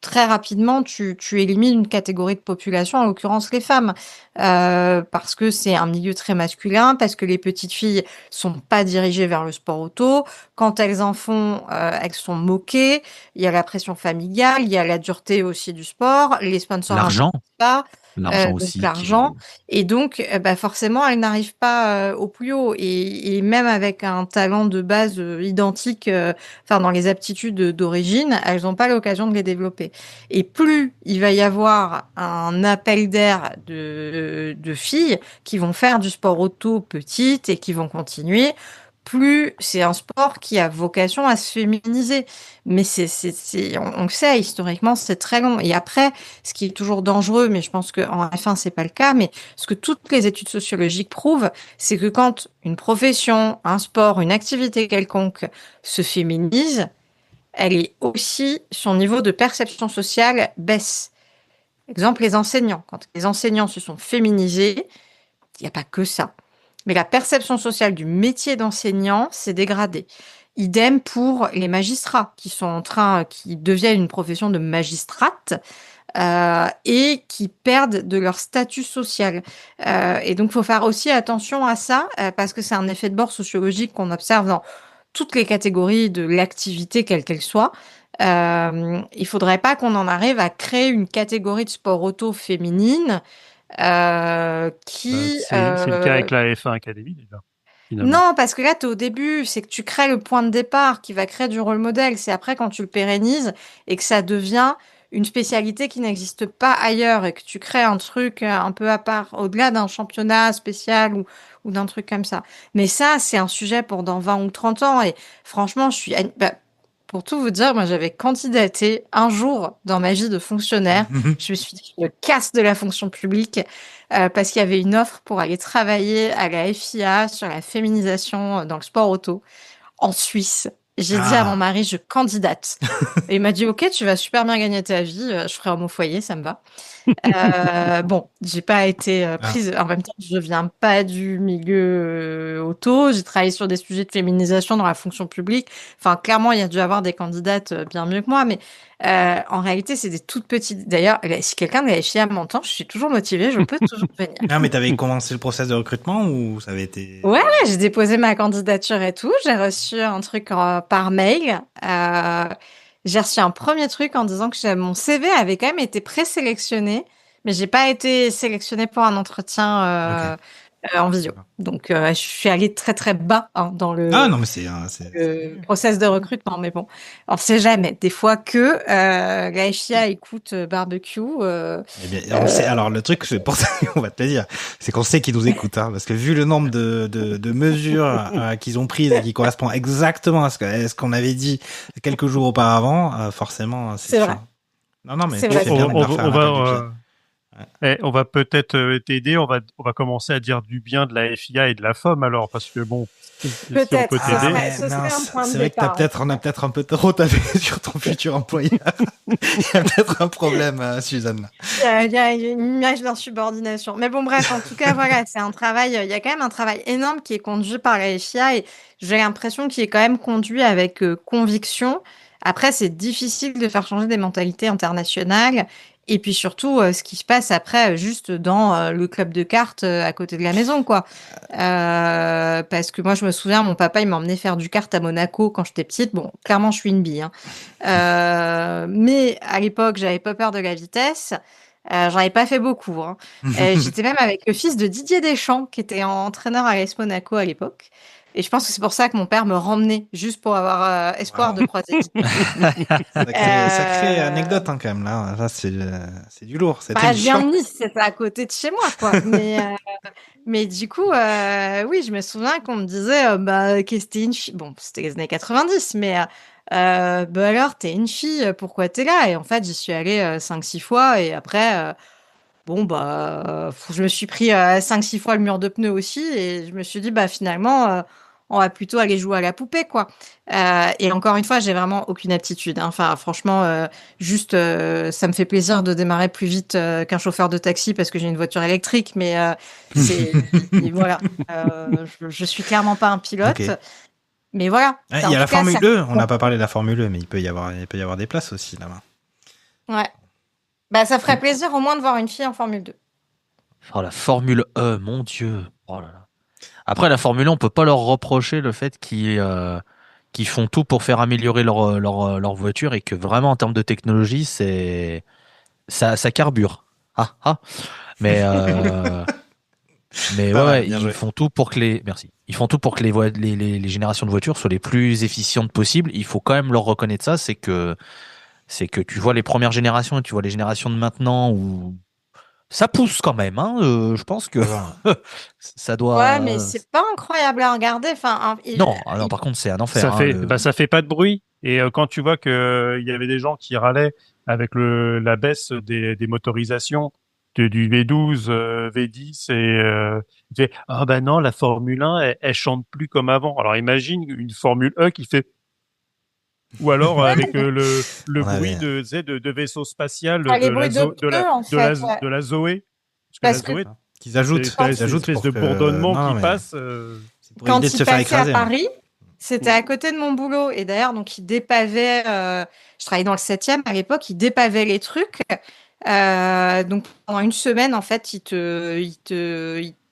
très rapidement, tu élimines une catégorie de population, en l'occurrence les femmes, parce que c'est un milieu très masculin, parce que les petites filles sont pas dirigées vers le sport auto. Quand elles en font, elles sont moquées. Il y a la pression familiale, il y a la dureté aussi du sport, les sponsors l'argent. Pas. L'argent aussi. L'argent. Et donc, forcément, elles n'arrivent pas au plus haut. Et même avec un talent de base identique, dans les aptitudes d'origine, elles n'ont pas l'occasion de les développer. Et plus il va y avoir un appel d'air de filles qui vont faire du sport auto petite et qui vont continuer, plus c'est un sport qui a vocation à se féminiser. Mais on le sait, historiquement, c'est très long. Et après, ce qui est toujours dangereux, mais je pense qu'en F1, c'est pas le cas, mais ce que toutes les études sociologiques prouvent, c'est que quand une profession, un sport, une activité quelconque se féminise, elle est aussi, son niveau de perception sociale baisse. Exemple, les enseignants. Quand les enseignants se sont féminisés, il n'y a pas que ça. Mais la perception sociale du métier d'enseignant s'est dégradée. Idem pour les magistrats qui deviennent une profession de magistrate et qui perdent de leur statut social. Et donc, il faut faire aussi attention à ça parce que c'est un effet de bord sociologique qu'on observe dans toutes les catégories de l'activité, quelle qu'elle soit. Il faudrait pas qu'on en arrive à créer une catégorie de sport auto féminine c'est le cas avec la F1 Academy déjà. Finalement. Non, parce que là, tu es au début, c'est que tu crées le point de départ qui va créer du rôle modèle. C'est après quand tu le pérennises et que ça devient une spécialité qui n'existe pas ailleurs et que tu crées un truc un peu à part, au-delà d'un championnat spécial ou d'un truc comme ça. Mais ça, c'est un sujet pour dans 20 ou 30 ans. Et franchement, pour tout vous dire, moi j'avais candidaté un jour dans ma vie de fonctionnaire. Je me suis dit, je me casse de la fonction publique parce qu'il y avait une offre pour aller travailler à la FIA sur la féminisation dans le sport auto en Suisse. J'ai dit à mon mari, je candidate. Et il m'a dit, ok, tu vas super bien gagner ta vie, je ferai homme au foyer, ça me va. Bon, j'ai pas été prise. En même temps, je viens pas du milieu auto. J'ai travaillé sur des sujets de féminisation dans la fonction publique. Enfin, clairement, il y a dû avoir des candidates bien mieux que moi, mais en réalité, c'est des toutes petites. D'ailleurs, si quelqu'un de la FIA m'entend, je suis toujours motivée, je peux toujours venir. Ah, mais t'avais commencé le process de recrutement ou ça avait été... Ouais, j'ai déposé ma candidature et tout. J'ai reçu un truc par mail. J'ai reçu un premier truc en disant que mon CV avait quand même été présélectionné, mais j'ai pas été sélectionnée pour un entretien en visio. Donc, je suis allée très très bas dans le process de recrutement. Mais bon, on sait jamais. Des fois que la FIA écoute Barbecue. Eh bien, alors le truc, c'est pour ça qu'on va te le dire, c'est qu'on sait qu'ils nous écoutent, hein, parce que vu le nombre de mesures qu'ils ont prises et qui correspondent exactement à ce qu'on avait dit quelques jours auparavant, forcément, c'est vrai. Non, mais c'est vrai. On va peut-être t'aider. On va commencer à dire du bien de la FIA et de la FOM alors, parce que bon, si on peut t'aider. C'est vrai que on a peut-être un peu trop tapé sur ton futur employeur. Il y a peut-être un problème, Suzanne. Il y a une image d'insubordination. Mais bon, bref, en tout cas, voilà, c'est un travail. Il y a quand même un travail énorme qui est conduit par la FIA et j'ai l'impression qu'il est quand même conduit avec conviction. Après, c'est difficile de faire changer des mentalités internationales. Et puis surtout, ce qui se passe après, juste dans le club de cartes à côté de la maison, quoi. Parce que moi, je me souviens, mon papa, il m'emmenait faire du kart à Monaco quand j'étais petite. Bon, clairement, je suis une bille. Hein. Mais à l'époque, j'avais pas peur de la vitesse. J'en avais pas fait beaucoup. Hein. J'étais même avec le fils de Didier Deschamps, qui était entraîneur à l'AS Monaco à l'époque. Et je pense que c'est pour ça que mon père me ramenait, juste pour avoir espoir de croiser. Sacrée anecdote, hein, quand même, là. Là, c'est du lourd. Je viens de Nice, c'était à côté de chez moi, quoi. Mais du coup, oui, je me souviens qu'on me disait, que c'était une fille. Bon, c'était les années 90, mais alors, t'es une fille, pourquoi t'es là? Et en fait, j'y suis allée 5-6 fois, et après... je me suis pris 5-6 fois le mur de pneus aussi et je me suis dit, finalement, on va plutôt aller jouer à la poupée, quoi. Et encore une fois, j'ai vraiment aucune aptitude. Hein. Enfin, franchement, juste, ça me fait plaisir de démarrer plus vite qu'un chauffeur de taxi parce que j'ai une voiture électrique, mais voilà. Je suis clairement pas un pilote. Okay. Mais voilà. Il y a la Formule E. On n'a pas parlé de la Formule E, mais il peut y avoir des places aussi là-bas. Ouais. Ça ferait plaisir au moins de voir une fille en Formule 2. Oh, la Formule E, mon Dieu. Oh là là. Après, la Formule 1, on peut pas leur reprocher le fait qu'ils font tout pour faire améliorer leur voiture et que vraiment, en termes de technologie, ça carbure. Mais ils font tout pour que ils font tout pour que les générations de voitures soient les plus efficientes possibles. Il faut quand même leur reconnaître ça, c'est que tu vois les premières générations et tu vois les générations de maintenant où ça pousse quand même. Hein, je pense que ça doit. Ouais, mais c'est pas incroyable à regarder. Non, par contre, c'est un enfer. Ça fait pas de bruit. Et quand tu vois que il y avait des gens qui râlaient avec la baisse des motorisations du V12, V10 et non, la Formule 1, elle chante plus comme avant. Alors imagine une Formule E qui fait. Ou alors avec le bruit de vaisseau spatial de la Zoé. Parce que qu'ils ajoutent une espèce de bourdonnement qui passe. Quand il passait à Paris, c'était à côté de mon boulot. Et d'ailleurs, donc il dépavait. Je travaillais dans le 7e à l'époque. Il dépavait les trucs. Donc pendant une semaine, en fait, il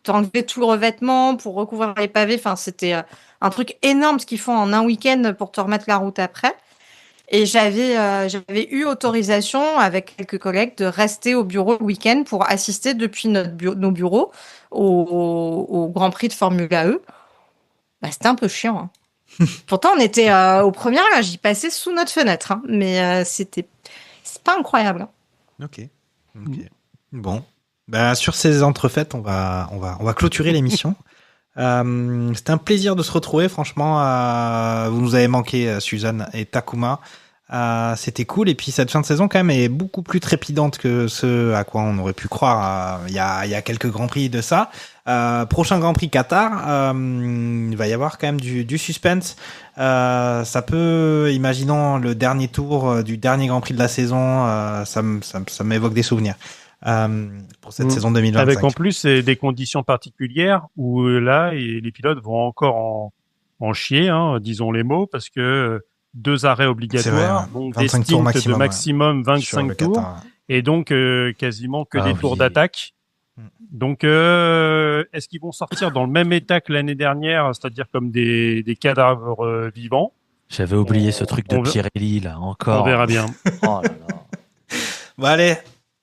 t'enlevait tout le revêtement pour recouvrir les pavés. Enfin, c'était un truc énorme ce qu'ils font en un week-end pour te remettre la route après. Et j'avais eu autorisation avec quelques collègues de rester au bureau le week-end pour assister depuis nos bureaux au Grand Prix de Formule E. C'était un peu chiant. Hein. Pourtant, on était aux premières, là, j'y passais sous notre fenêtre. Hein, mais c'est pas incroyable. Hein. Ok. Bon. Sur ces entrefaites, on va clôturer l'émission. C'était un plaisir de se retrouver, franchement. Vous nous avez manqué, Suzanne et Takuma. C'était cool. Et puis cette fin de saison, quand même, est beaucoup plus trépidante que ce à quoi on aurait pu croire il y a quelques Grands Prix de ça. Prochain Grand Prix Qatar, il va y avoir quand même du suspense. Ça peut, imaginons le dernier tour du dernier Grand Prix de la saison, ça m'évoque des souvenirs. Pour cette saison 2025. Avec en plus des conditions particulières où là les pilotes vont encore en chier, hein, disons les mots, parce que 2 arrêts obligatoires, vrai, ouais. donc des stints de maximum 25 tours, et donc quasiment que des tours d'attaque. Donc est-ce qu'ils vont sortir dans le même état que l'année dernière, c'est-à-dire comme des cadavres vivants? J'avais oublié ce truc de Pirelli là encore. On verra bien. Oh là là. Bon allez,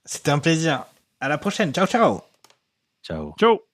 c'était un plaisir. À la prochaine. Ciao ciao. Ciao. Ciao.